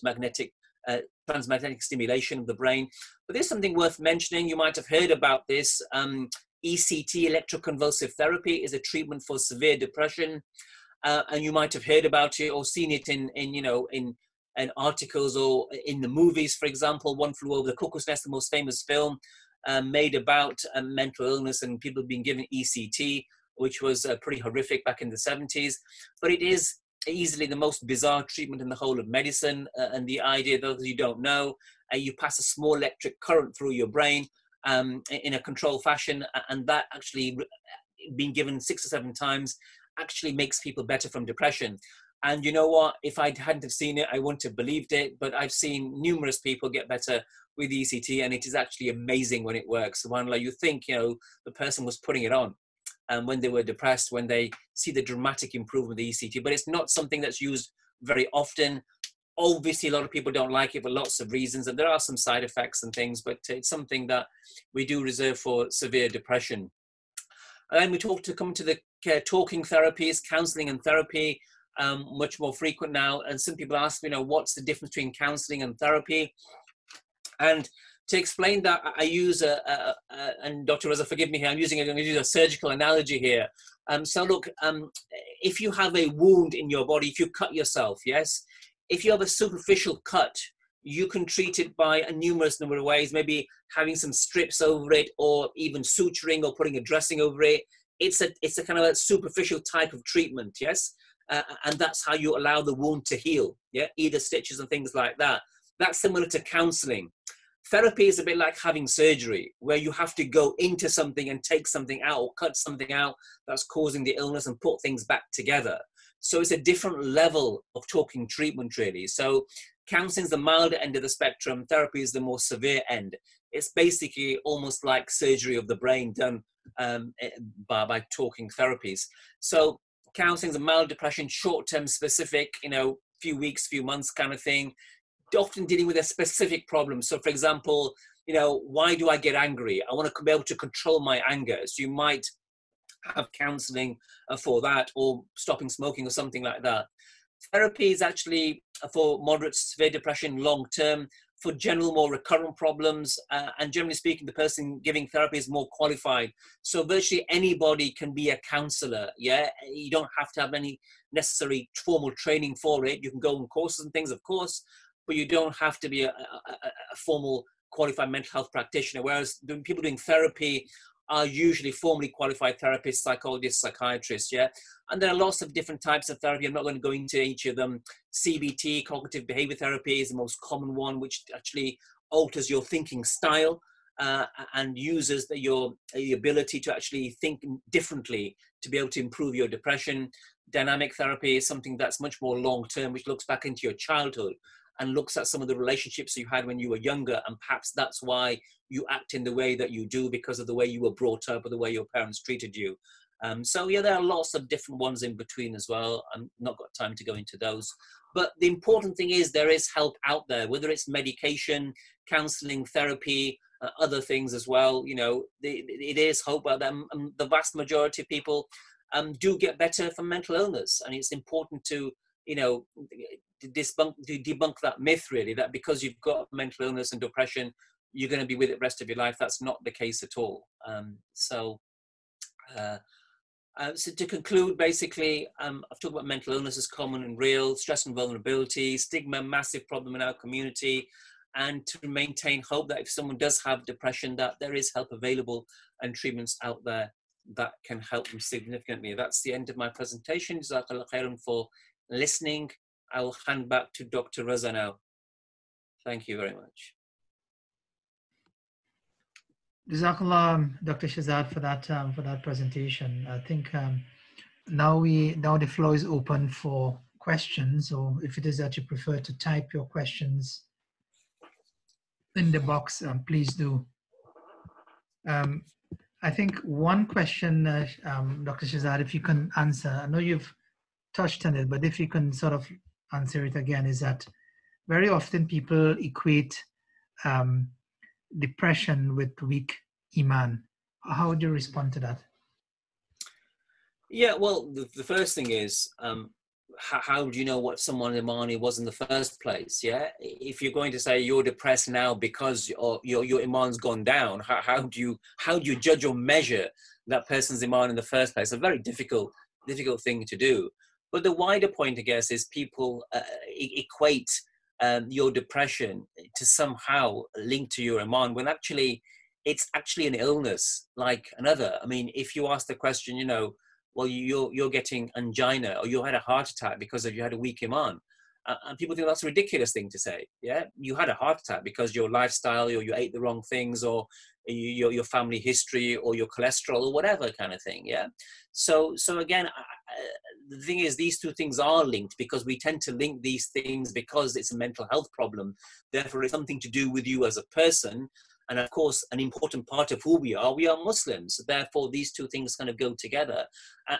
transmagnetic stimulation of the brain. But there's something worth mentioning. You might have heard about this. ECT, electroconvulsive therapy, is a treatment for severe depression, and you might have heard about it or seen it in articles or in the movies. For example, One Flew Over the Cuckoo's Nest, the most famous film made about mental illness and people being given ECT, which was pretty horrific back in the 70s. But it is easily the most bizarre treatment in the whole of medicine. And the idea, those you don't know, you pass a small electric current through your brain in a controlled fashion, and that actually being given 6 or 7 times actually makes people better from depression. And you know what? If I hadn't have seen it, I wouldn't have believed it. But I've seen numerous people get better with ECT, and it is actually amazing when it works. Subhanallah, you think, the person was putting it on when they were depressed, when they see the dramatic improvement of the ECT. But it's not something that's used very often. Obviously, a lot of people don't like it for lots of reasons, and there are some side effects and things, but it's something that we do reserve for severe depression. And then we come to the talking therapies, counseling and therapy, much more frequent now. And some people ask, what's the difference between counseling and therapy? And to explain that, I use and Dr. Reza, forgive me here, I'm going to use a surgical analogy here. So look, if you have a wound in your body, if you cut yourself, yes, if you have a superficial cut, you can treat it by a numerous number of ways, maybe having some strips over it, or even suturing or putting a dressing over it. It's a kind of a superficial type of treatment, yes? And that's how you allow the wound to heal, yeah? Either stitches and things like that. That's similar to counseling. Therapy is a bit like having surgery, where you have to go into something and take something out or cut something out that's causing the illness and put things back together. So it's a different level of talking treatment, really. So counseling is the milder end of the spectrum. Therapy is the more severe end. It's basically almost like surgery of the brain done by talking therapies. So counseling is a mild depression, short-term specific, few weeks, few months kind of thing, often dealing with a specific problem. So for example, why do I get angry? I want to be able to control my anger. So you might have counseling for that, or stopping smoking or something like that. Therapy is actually for moderate to severe depression long-term, for general, more recurrent problems. And generally speaking, the person giving therapy is more qualified. So virtually anybody can be a counselor, yeah? You don't have to have any necessary formal training for it. You can go on courses and things, of course, but you don't have to be a formal qualified mental health practitioner. Whereas people doing therapy are usually formally qualified therapists, psychologists, psychiatrists, yeah? And there are lots of different types of therapy. I'm not going to go into each of them. CBT, cognitive behavior therapy, is the most common one, which actually alters your thinking style and uses your ability to actually think differently to be able to improve your depression. Dynamic therapy is something that's much more long-term, which looks back into your childhood and looks at some of the relationships you had when you were younger, and perhaps that's why you act in the way that you do, because of the way you were brought up or the way your parents treated you. So yeah, there are lots of different ones in between as well. I've not got time to go into those. But the important thing is there is help out there, whether it's medication, counseling, therapy, other things as well. It is hope out there. The vast majority of people do get better from mental illness. And it's important to, debunk that myth, really, that because you've got mental illness and depression, you're going to be with it the rest of your life. That's not the case at all. So to conclude, basically, I've talked about mental illness as common and real, stress and vulnerability, stigma, massive problem in our community, and to maintain hope that if someone does have depression, that there is help available and treatments out there that can help them significantly. That's the end of my presentation. Jazakallah khairan for listening. I will hand back to Dr. Reza now. Thank you very much. Jazakallah, Dr. Shehzad, for that presentation. I think now the floor is open for questions, or if it is that you prefer to type your questions in the box, please do. I think one question, Dr. Shehzad, if you can answer, I know you've touched on it, but if you can sort of answer it again, is that very often people equate depression with weak iman. How would you respond to that? Yeah, well, the first thing is, how do you know what someone imani was in the first place? Yeah, if you're going to say you're depressed now because your iman's gone down, how do you judge or measure that person's iman in the first place? A very difficult thing to do. But the wider point, I guess, is people equate your depression to somehow link to your iman, when actually it's actually an illness like another. I mean, if you ask the question, well, you're getting angina, or you had a heart attack because you had a weak iman. And people think that's a ridiculous thing to say. Yeah, you had a heart attack because your lifestyle, or you ate the wrong things, or your family history, or your cholesterol, or whatever kind of thing. Yeah. So again, the thing is, these two things are linked, because we tend to link these things because it's a mental health problem. Therefore, it's something to do with you as a person. And of course, an important part of who we are Muslims. Therefore, these two things kind of go together.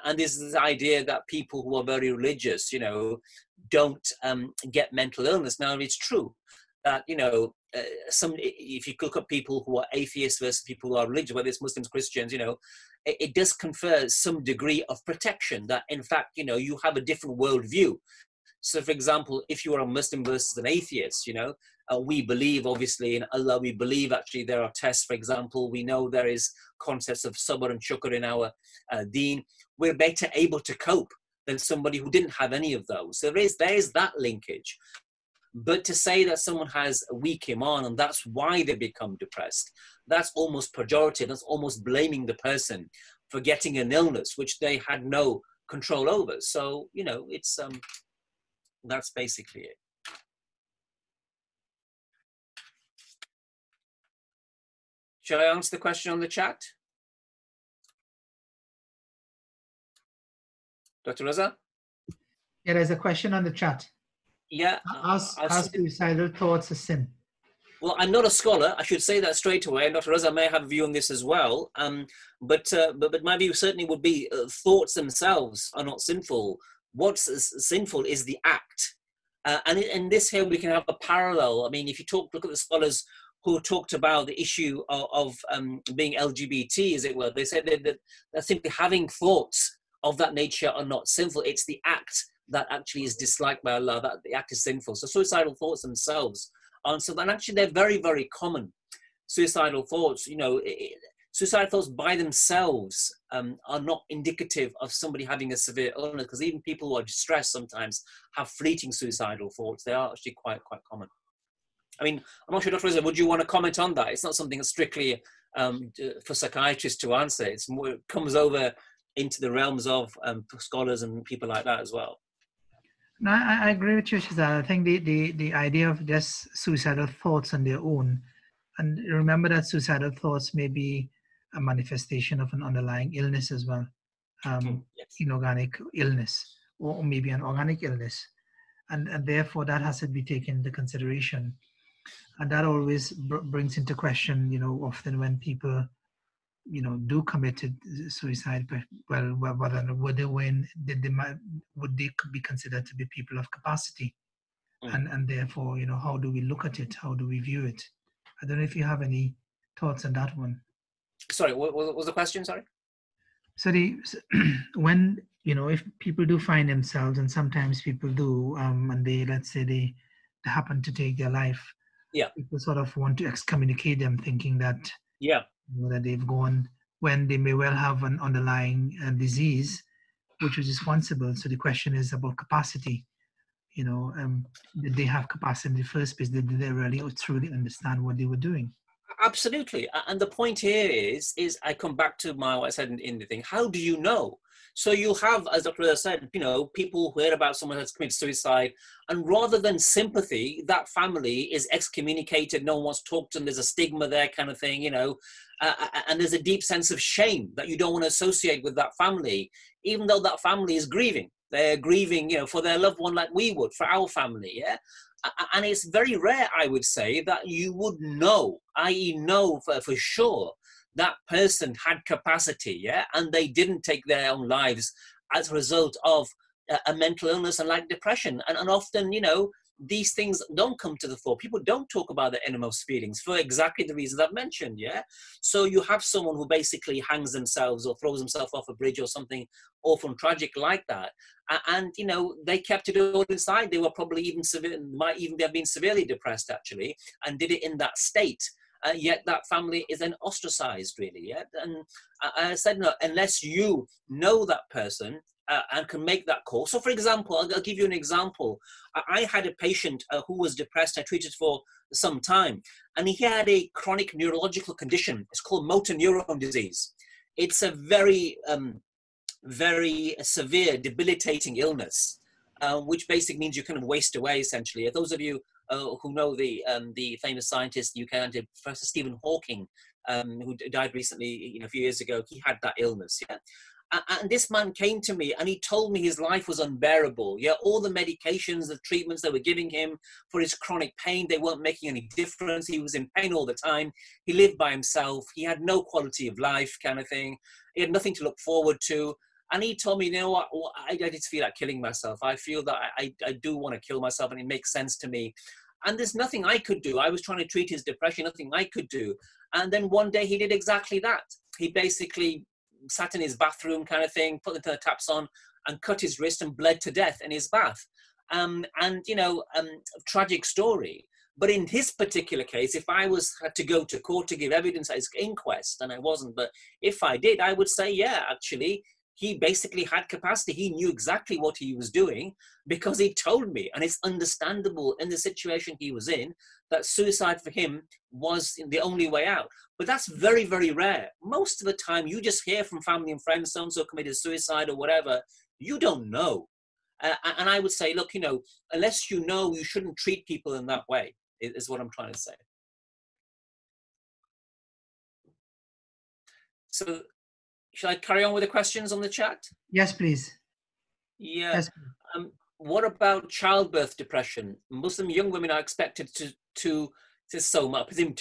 And there's this idea that people who are very religious, don't get mental illness. Now, it's true that, if you look at people who are atheists versus people who are religious, whether it's Muslims, Christians, it does confer some degree of protection, that in fact, you have a different worldview. So, for example, if you are a Muslim versus an atheist, we believe obviously in Allah. We believe actually there are tests. For example, we know there is concepts of sabr and shukr in our deen. We're better able to cope than somebody who didn't have any of those. So there is that linkage. But to say that someone has a weak iman and that's why they become depressed, that's almost pejorative. That's almost blaming the person for getting an illness which they had no control over. So, it's that's basically it. Shall I answer the question on the chat? Dr. Raza? Yeah, there's a question on the chat. Yeah. Are suicidal thoughts a sin? Well, I'm not a scholar. I should say that straight away. Dr. Raza may have a view on this as well. But my view certainly would be thoughts themselves are not sinful. What's sinful is the act. And in this here, we can have a parallel. I mean, if you look at the scholars who talked about the issue of being LGBT, as it were, they said that simply having thoughts of that nature are not sinful. It's the act that actually is disliked by Allah, that the act is sinful. So suicidal thoughts themselves aren't so, and actually they're very, very common. Suicidal thoughts, suicidal thoughts by themselves are not indicative of somebody having a severe illness, because even people who are distressed sometimes have fleeting suicidal thoughts. They are actually quite common. I mean, I'm not sure, Dr. Rizza, would you want to comment on that? It's not something that's strictly for psychiatrists to answer. It's more, it comes over into the realms of scholars and people like that as well. No, I agree with you, Shazad. I think the idea of just suicidal thoughts on their own, and remember that suicidal thoughts may be a manifestation of an underlying illness as well, Yes. inorganic illness, or maybe an organic illness. And therefore that has to be taken into consideration. And that always brings into question, often when people, do commit suicide, but would they be considered to be people of capacity? And therefore, how do we look at it? How do we view it? I don't know if you have any thoughts on that one. Sorry, what was the question? Sorry. So when, if people do find themselves, and sometimes people do, and let's say they happen to take their life, yeah, people sort of want to excommunicate them, thinking that that they've gone, when they may well have an underlying disease which was responsible. So the question is about capacity. Did they have capacity in the first place? Did they really truly understand what they were doing? Absolutely. And the point here is I come back to what I said in the thing. How do you know? So you have, as Dr. Reza said, people who hear about someone that's committed suicide, and rather than sympathy, that family is excommunicated. No one wants to talk to them. There's a stigma there, kind of thing, and there's a deep sense of shame that you don't want to associate with that family, even though that family is grieving. They're grieving, for their loved one, like we would for our family. Yeah. And it's very rare, I would say, that you would know, i.e. know for sure, that person had capacity, and they didn't take their own lives as a result of a mental illness and like depression. And often, these things don't come to the fore. People don't talk about their innermost feelings for exactly the reasons I've mentioned, So you have someone who basically hangs themselves or throws himself off a bridge or something awful and tragic like that. And, they kept it all inside. They were probably even might even have been severely depressed, actually, and did it in that state. Yet that family is then ostracized, really. And I said, no, unless you know that person and can make that call. So, for example, I'll give you an example. I had a patient who was depressed. I treated for some time, and he had a chronic neurological condition. It's called motor neuron disease. It's a very very severe, debilitating illness, which basically means you kind of waste away, essentially. Those of you who know the famous scientist, Professor Stephen Hawking, who died recently, a few years ago, he had that illness, yeah? And this man came to me and he told me his life was unbearable. Yeah, all the medications, the treatments they were giving him for his chronic pain, they weren't making any difference. He was in pain all the time. He lived by himself. He had no quality of life, kind of thing. He had nothing to look forward to. And he told me, you know what, I just feel like killing myself. I feel that I do want to kill myself, and it makes sense to me. And there's nothing I could do. I was trying to treat his depression, nothing I could do. And then one day he did exactly that. He basically sat in his bathroom, kind of thing, put the taps on and cut his wrist and bled to death in his bath. Tragic story. But in his particular case, if I had to go to court to give evidence at his inquest, and I wasn't, but if I did, I would say, yeah, actually, he basically had capacity. He knew exactly what he was doing because he told me. And it's understandable in the situation he was in that suicide for him was the only way out. But that's very, very rare. Most of the time, you just hear from family and friends, so-and-so committed suicide or whatever. You don't know. And I would say, look, unless you know, you shouldn't treat people in that way, is what I'm trying to say. So, shall I carry on with the questions on the chat? Yes, please. Yeah. Yes. What about childbirth depression? Muslim young women are expected to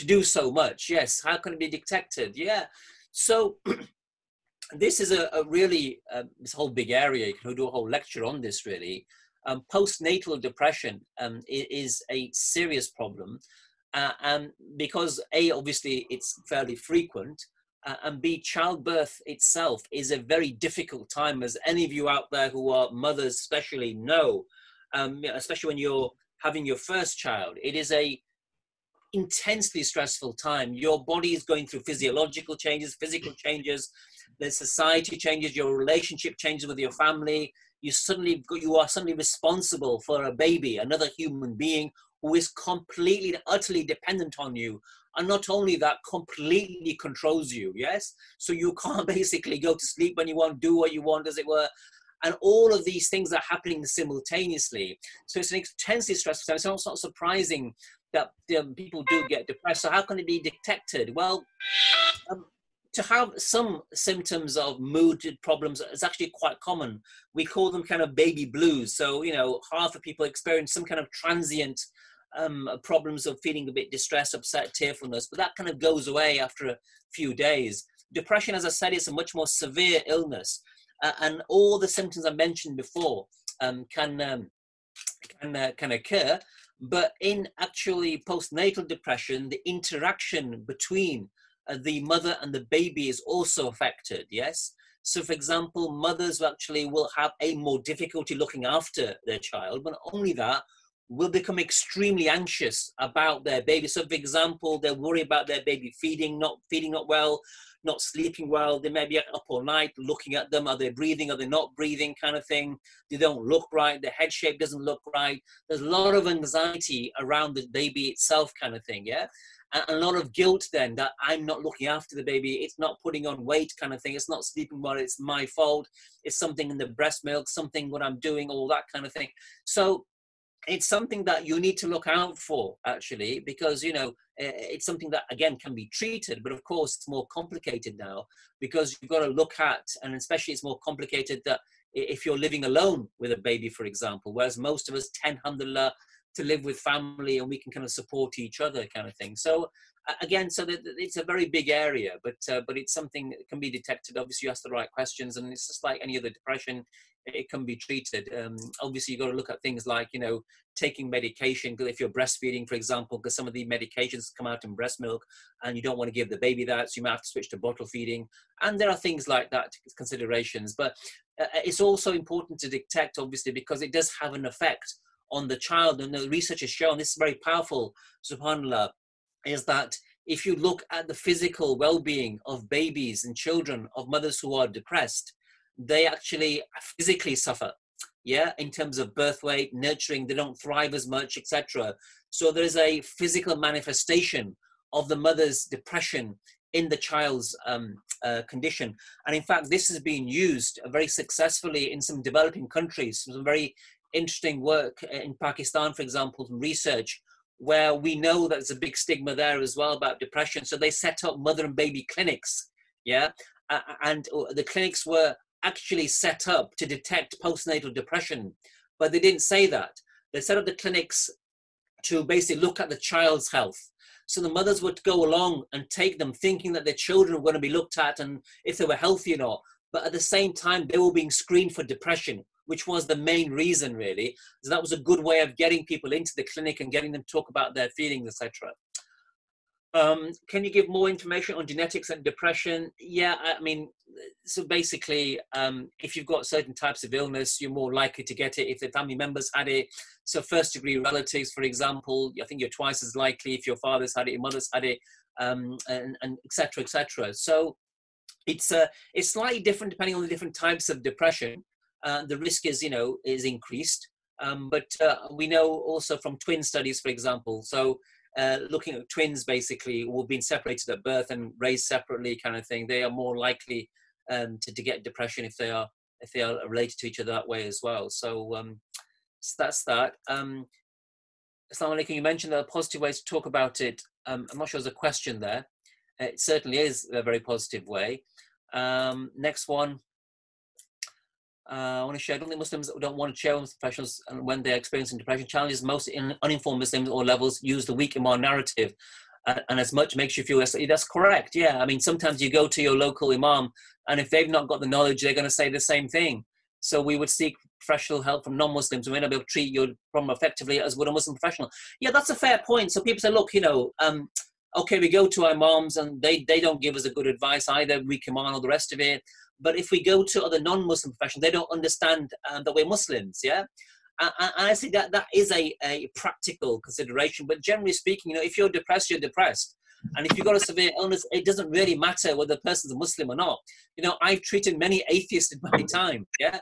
do so much. Yes. How can it be detected? Yeah. So this is a really this whole big area. You can do a whole lecture on this. Really, postnatal depression is a serious problem, and because obviously it's fairly frequent. And B, childbirth itself is a very difficult time, as any of you out there who are mothers especially know, especially when you're having your first child. It is a intensely stressful time. Your body is going through physiological changes, physical changes, the society changes, your relationship changes with your family. You are suddenly responsible for a baby, another human being who is completely, utterly dependent on you. And not only that, completely controls you, yes? So you can't basically go to sleep when you want, do what you want, as it were. And all of these things are happening simultaneously. So it's an intensely stressful time. So it's not surprising that people do get depressed. So how can it be detected? Well, to have some symptoms of mood problems is actually quite common. We call them kind of baby blues. So, half of people experience some kind of transient problems of feeling a bit distressed, upset, tearfulness, but that kind of goes away after a few days. Depression, as I said, is a much more severe illness, and all the symptoms I mentioned before can occur. But in actually postnatal depression, the interaction between the mother and the baby is also affected. Yes. So, for example, mothers actually will have a more difficulty looking after their child, but not only that, will become extremely anxious about their baby. So, for example, they'll worry about their baby feeding not well, not sleeping well. They may be up all night looking at them. Are they breathing? Are they not breathing? Kind of thing. They don't look right. The head shape doesn't look right. There's a lot of anxiety around the baby itself, kind of thing. Yeah. And a lot of guilt then that I'm not looking after the baby. It's not putting on weight, kind of thing. It's not sleeping well. It's my fault. It's something in the breast milk, something what I'm doing, all that kind of thing. So it's something that you need to look out for, actually, because, it's something that, again, can be treated. But of course, it's more complicated now because you've got to look at, and especially it's more complicated that if you're living alone with a baby, for example, whereas most of us tend, alhamdulillah, to live with family and we can kind of support each other, kind of thing. So again, it's a very big area, but it's something that can be detected. Obviously, you ask the right questions, and it's just like any other depression. It can be treated. Obviously, you've got to look at things like, taking medication. If you're breastfeeding, for example, because some of the medications come out in breast milk and you don't want to give the baby that, so you might have to switch to bottle feeding. And there are things like that, considerations. But it's also important to detect, obviously, because it does have an effect on the child. And the research has shown, this is very powerful, subhanAllah, is that if you look at the physical well-being of babies and children of mothers who are depressed, they actually physically suffer, in terms of birth weight, nurturing, they don't thrive as much, etc. So there is a physical manifestation of the mother's depression in the child's condition. And in fact, this has been used very successfully in some developing countries, some very interesting work in Pakistan, for example, some research where we know that there's a big stigma there as well about depression. So they set up mother and baby clinics, yeah? And the clinics were actually set up to detect postnatal depression, but they didn't say that. They set up the clinics to basically look at the child's health. So the mothers would go along and take them thinking that their children were going to be looked at and if they were healthy or not. But at the same time, they were being screened for depression, which was the main reason, really. So that was a good way of getting people into the clinic and getting them to talk about their feelings, etc. Can you give more information on genetics and depression? Yeah, I mean, so basically, if you've got certain types of illness, you're more likely to get it if the family members had it. So first degree relatives, for example, I think you're twice as likely if your father's had it, your mother's had it, and et cetera, et cetera. So it's slightly different depending on the different types of depression. The risk is, is increased. But we know also from twin studies, for example, so looking at twins basically who have been separated at birth and raised separately kind of thing, they are more likely to get depression if they are related to each other that way as well. So, so that's that. Assalamu alaikum, you mentioned there are positive ways to talk about it. I'm not sure there's a question there. It certainly is a very positive way. Next one. I want to share, I don't think Muslims don't want to share with professionals when they're experiencing depression challenges. Most uninformed Muslims at all levels use the weak Imam narrative, and as much makes you feel that's correct. Yeah, I mean, sometimes you go to your local Imam, and if they've not got the knowledge, they're going to say the same thing. So we would seek professional help from non-Muslims. We may not be able to treat your problem effectively as would a Muslim professional. Yeah, that's a fair point. So people say, look, okay, we go to our imams and they don't give us a good advice either, weak Imam or the rest of it. But if we go to other non-Muslim professionals, they don't understand that we're Muslims, yeah? And I see that is a practical consideration. But generally speaking, if you're depressed, you're depressed. And if you've got a severe illness, it doesn't really matter whether the person's a Muslim or not. I've treated many atheists in my time, yeah?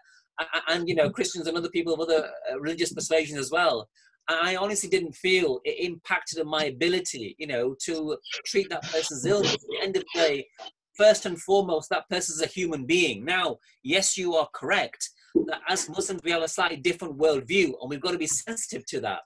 And, Christians and other people of other religious persuasions as well. I honestly didn't feel it impacted on my ability, to treat that person's illness. At the end of the day, first and foremost, that person's a human being. Now, yes, you are correct that as Muslims, we have a slightly different worldview, and we've got to be sensitive to that.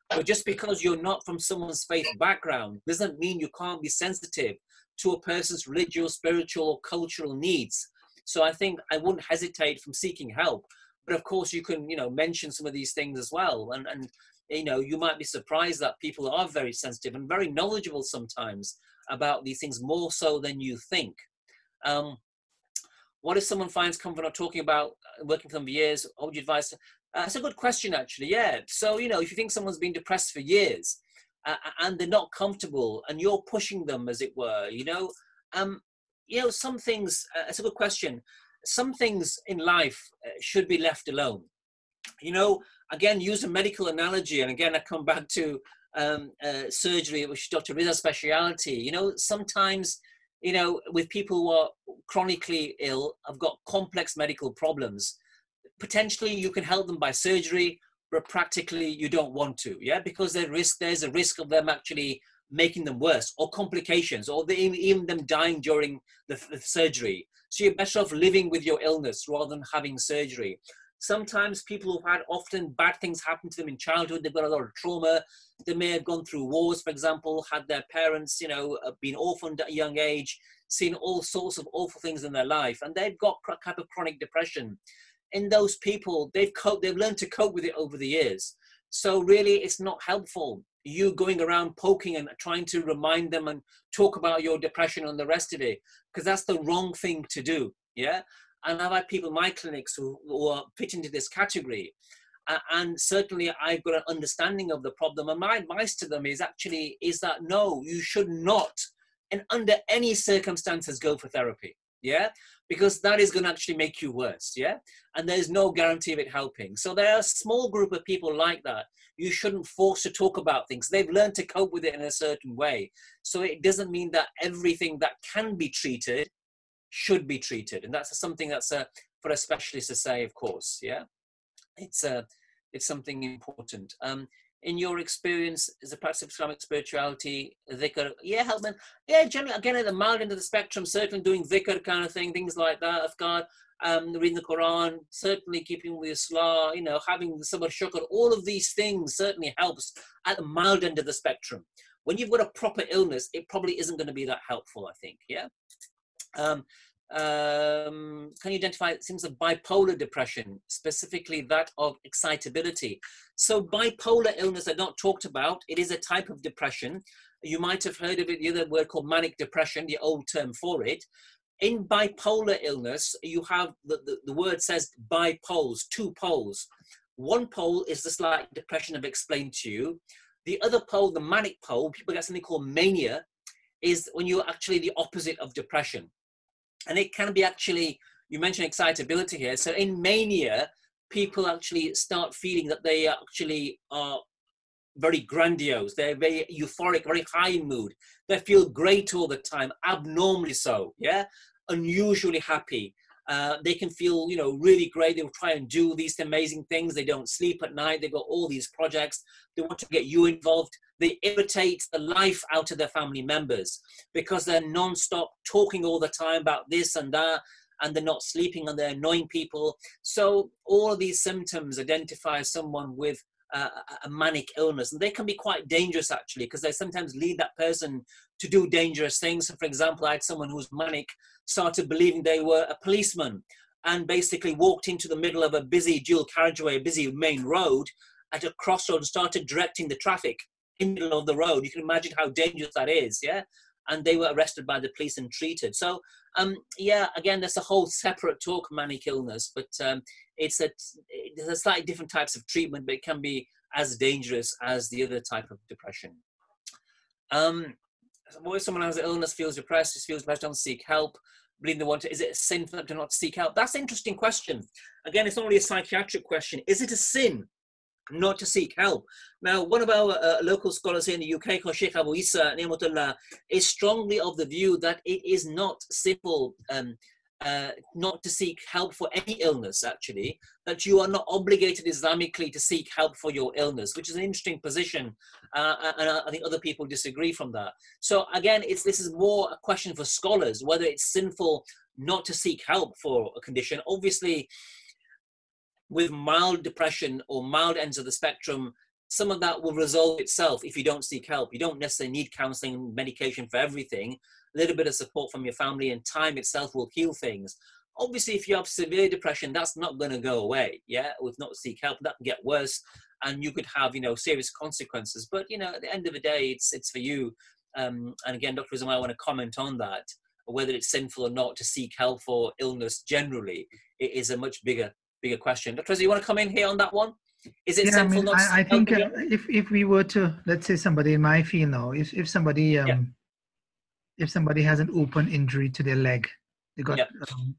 But just because you're not from someone's faith background doesn't mean you can't be sensitive to a person's religious, spiritual, or cultural needs. So I think I wouldn't hesitate from seeking help. But of course, you can, mention some of these things as well. And you might be surprised that people are very sensitive and very knowledgeable sometimes about these things, more so than you think. What if someone finds comfort not talking about working for them for years? What would you advise? That's a good question, actually. Yeah. So, if you think someone's been depressed for years and they're not comfortable and you're pushing them, as it were, some things, it's a good question. Some things in life should be left alone. Again, use a medical analogy. And again, I come back to surgery, which is Dr. Riza's speciality. Sometimes, with people who are chronically ill, have got complex medical problems, potentially you can help them by surgery, but practically you don't want to, yeah, because there's a risk of them actually making them worse, or complications, or even them dying during the surgery. So you're better off living with your illness rather than having surgery. Sometimes people who've had often bad things happen to them in childhood, they've got a lot of trauma. They may have gone through wars, for example, had their parents, been orphaned at a young age, seen all sorts of awful things in their life, and they've got a type of chronic depression. In they've learned to cope with it over the years. So really, it's not helpful you going around poking and trying to remind them and talk about your depression and the rest of it, because that's the wrong thing to do, yeah? And I've had people in my clinics who are fit into this category. And certainly I've got an understanding of the problem. And my advice to them is that no, you should not, and under any circumstances, go for therapy. Yeah, because that is going to actually make you worse. Yeah, and there's no guarantee of it helping. So there are a small group of people like that. You shouldn't force to talk about things. They've learned to cope with it in a certain way. So it doesn't mean that everything that can be treated should be treated, and that's something that's for a specialist to say, of course. Yeah, it's something important. in your experience as a practice of Islamic spirituality, dhikr? Yeah, help man. Yeah, generally, again, at the mild end of the spectrum, certainly doing dhikr kind of thing, things like that, afkar, reading the Quran, certainly keeping with Islah, you know, having the sabr shukr, all of these things certainly helps at the mild end of the spectrum. When you've got a proper illness, it probably isn't going to be that helpful, I think, yeah? Can you identify symptoms of bipolar depression, specifically that of excitability? So bipolar illness are not talked about. It is a type of depression. You might have heard of it, the other word called manic depression, the old term for it. In bipolar illness, you have, the word says bipoles, two poles. One pole is the slight depression I've explained to you. The other pole, the manic pole, people get something called mania, is when you're actually the opposite of depression. And it can be actually, you mentioned excitability here. So in mania, people actually start feeling that they actually are very grandiose. They're very euphoric, very high in mood. They feel great all the time, abnormally so, yeah? Unusually happy. They can feel, you know, really great. They'll try and do these amazing things. They don't sleep at night. They've got all these projects. They want to get you involved. They irritate the life out of their family members because they're non-stop talking all the time about this and that, and they're not sleeping and they're annoying people. So all of these symptoms identify someone with a manic illness, and they can be quite dangerous actually, because they sometimes lead that person to do dangerous things. So for example, I had someone who was manic, started believing they were a policeman, and basically walked into the middle of a busy dual carriageway, a busy main road at a crossroad, and started directing the traffic in the middle of the road. You can imagine how dangerous that is, yeah? And they were arrested by the police and treated. So yeah, again, that's a whole separate talk, manic illness, but there's a slightly different types of treatment, but it can be as dangerous as the other type of depression. What if someone has an illness, feels depressed, don't seek help, believe they want to, is it a sin for them to not seek help? That's an interesting question. Again, it's not really a psychiatric question. Is it a sin not to seek help? Now, one of our local scholars here in the UK, called Sheikh Abu Isa Ni'matullah, is strongly of the view that it is not simple not to seek help for any illness, actually, that you are not obligated Islamically to seek help for your illness, which is an interesting position, and I think other people disagree from that. So again, this is more a question for scholars, whether it's sinful not to seek help for a condition. Obviously, with mild depression or mild ends of the spectrum, some of that will resolve itself if you don't seek help. You don't necessarily need counseling, medication for everything. A little bit of support from your family and time itself will heal things. Obviously, if you have severe depression, that's not going to go away, yeah? With not seek help, that can get worse, and you could have, you know, serious consequences. But, you know, at the end of the day, it's for you. And again, Dr. Rizwan, I want to comment on that, whether it's sinful or not to seek help for illness generally. It is a much bigger question. Dr. Rizwan, you want to come in here on that one? Is it sinful not to seek I help? think if we were to, let's say somebody in my field now, if somebody if somebody has an open injury to their leg, they got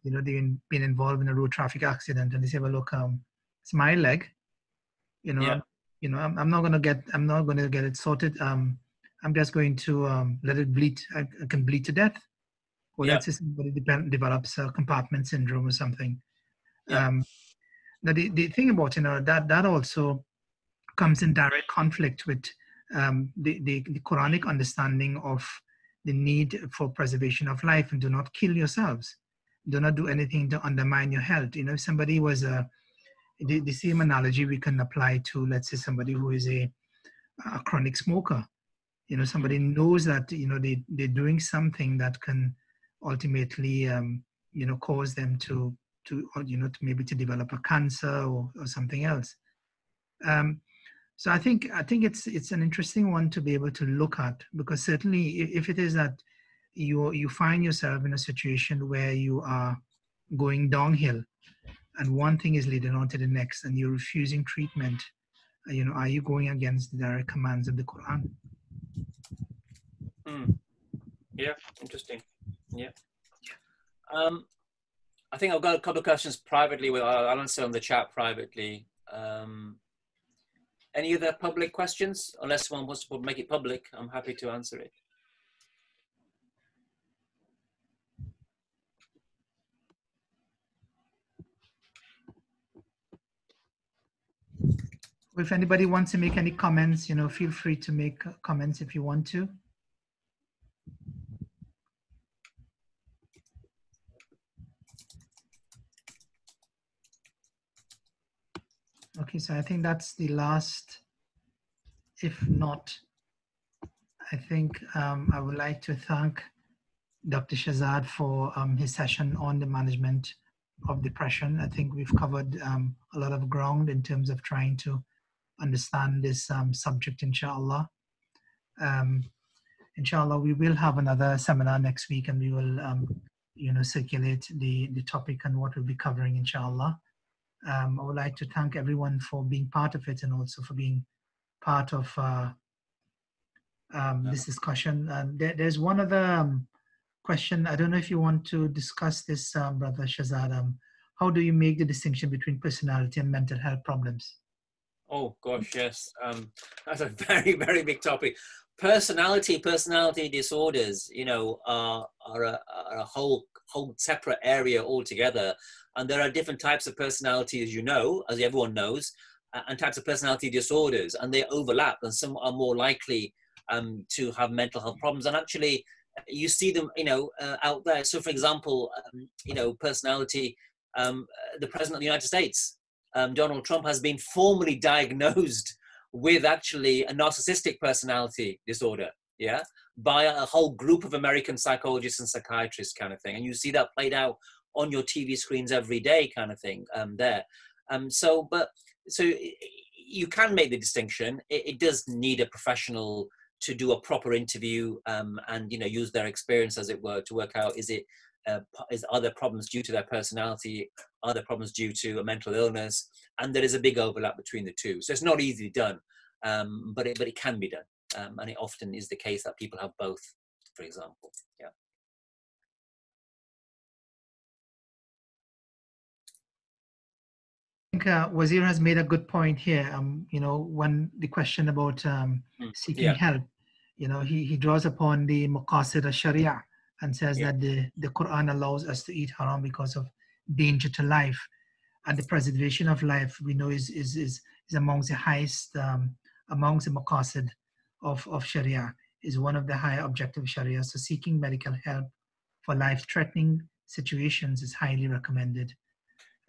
you know, they've been involved in a road traffic accident, and they say, well, look, it's my leg, you know, I'm not going to get it sorted. I'm just going to let it bleed. I can bleed to death. Or let's say somebody develops a compartment syndrome or something. Now the thing about, you know, that also comes in direct conflict with the Quranic understanding of the need for preservation of life, and do not kill yourselves. Do not do anything to undermine your health. You know, if somebody was the same analogy we can apply to, let's say, somebody who is a chronic smoker. You know, somebody knows that, you know, they're doing something that can ultimately, you know, cause them to you know, to maybe to develop a cancer or something else. So I think it's an interesting one to be able to look at, because certainly if it is that you find yourself in a situation where you are going downhill, and one thing is leading on to the next, and you're refusing treatment, you know, are you going against the direct commands of the Quran? Yeah, interesting. Yeah. I think I've got a couple of questions privately. I'll answer on the chat privately. Any other public questions? Unless someone wants to make it public, I'm happy to answer it. If anybody wants to make any comments, feel free to make comments if you want to. Okay, so I think that's the last. If not, I think I would like to thank Dr. Shazad for his session on the management of depression. I think we've covered a lot of ground in terms of trying to understand this subject, inshallah. Inshallah, we will have another seminar next week, and we will circulate the topic and what we'll be covering, inshallah. I would like to thank everyone for being part of it and also for being part of this discussion. There's one other question. I don't know if you want to discuss this, Brother Shazad. How do you make the distinction between personality and mental health problems? Oh gosh, yes. That's a very, very big topic. Personality disorders, are a whole separate area altogether. And there are different types of personality, as everyone knows, and types of personality disorders, and they overlap, and some are more likely to have mental health problems. And actually, you see them, out there. So, for example, personality, the President of the United States, Donald Trump, has been formally diagnosed with actually a narcissistic personality disorder, by a whole group of American psychologists and psychiatrists, kind of thing. And you see that played out on your TV screens every day, kind of thing, there. So you can make the distinction. It does need a professional to do a proper interview, and use their experience, as it were, to work out are there problems due to their personality, are there problems due to a mental illness, and there is a big overlap between the two. So it's not easily done, but it can be done, and it often is the case that people have both, for example. Yeah. I think Wazir has made a good point here. When the question about seeking help, he draws upon the Maqasid al-Sharia and says that the Quran allows us to eat haram because of danger to life, and the preservation of life, we know, is amongst the highest, amongst the Maqasid of Sharia, is one of the higher objectives of Sharia. So seeking medical help for life-threatening situations is highly recommended.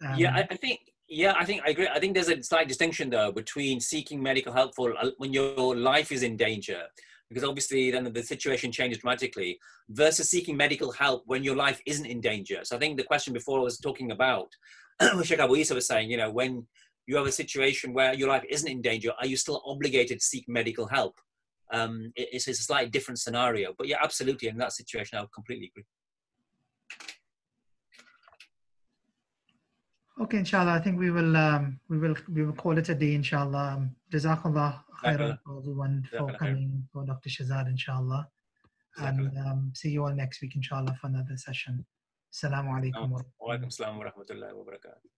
I think I agree. I think there's a slight distinction, though, between seeking medical help for when your life is in danger, because obviously then the situation changes dramatically, versus seeking medical help when your life isn't in danger. So I think the question before I was talking about, what Sheikh Abu Isa was saying, when you have a situation where your life isn't in danger, are you still obligated to seek medical help? It's a slightly different scenario. But yeah, absolutely, in that situation, I would completely agree. Okay, inshallah, I think we will call it a day, inshallah. Jazakallah khairan for everyone for coming, for Dr. Shazad, inshallah. And see you all next week, inshallah, for another session. Assalamu alaikum. Wa alaikum assalam wa rahmatullahi wa barakatuh.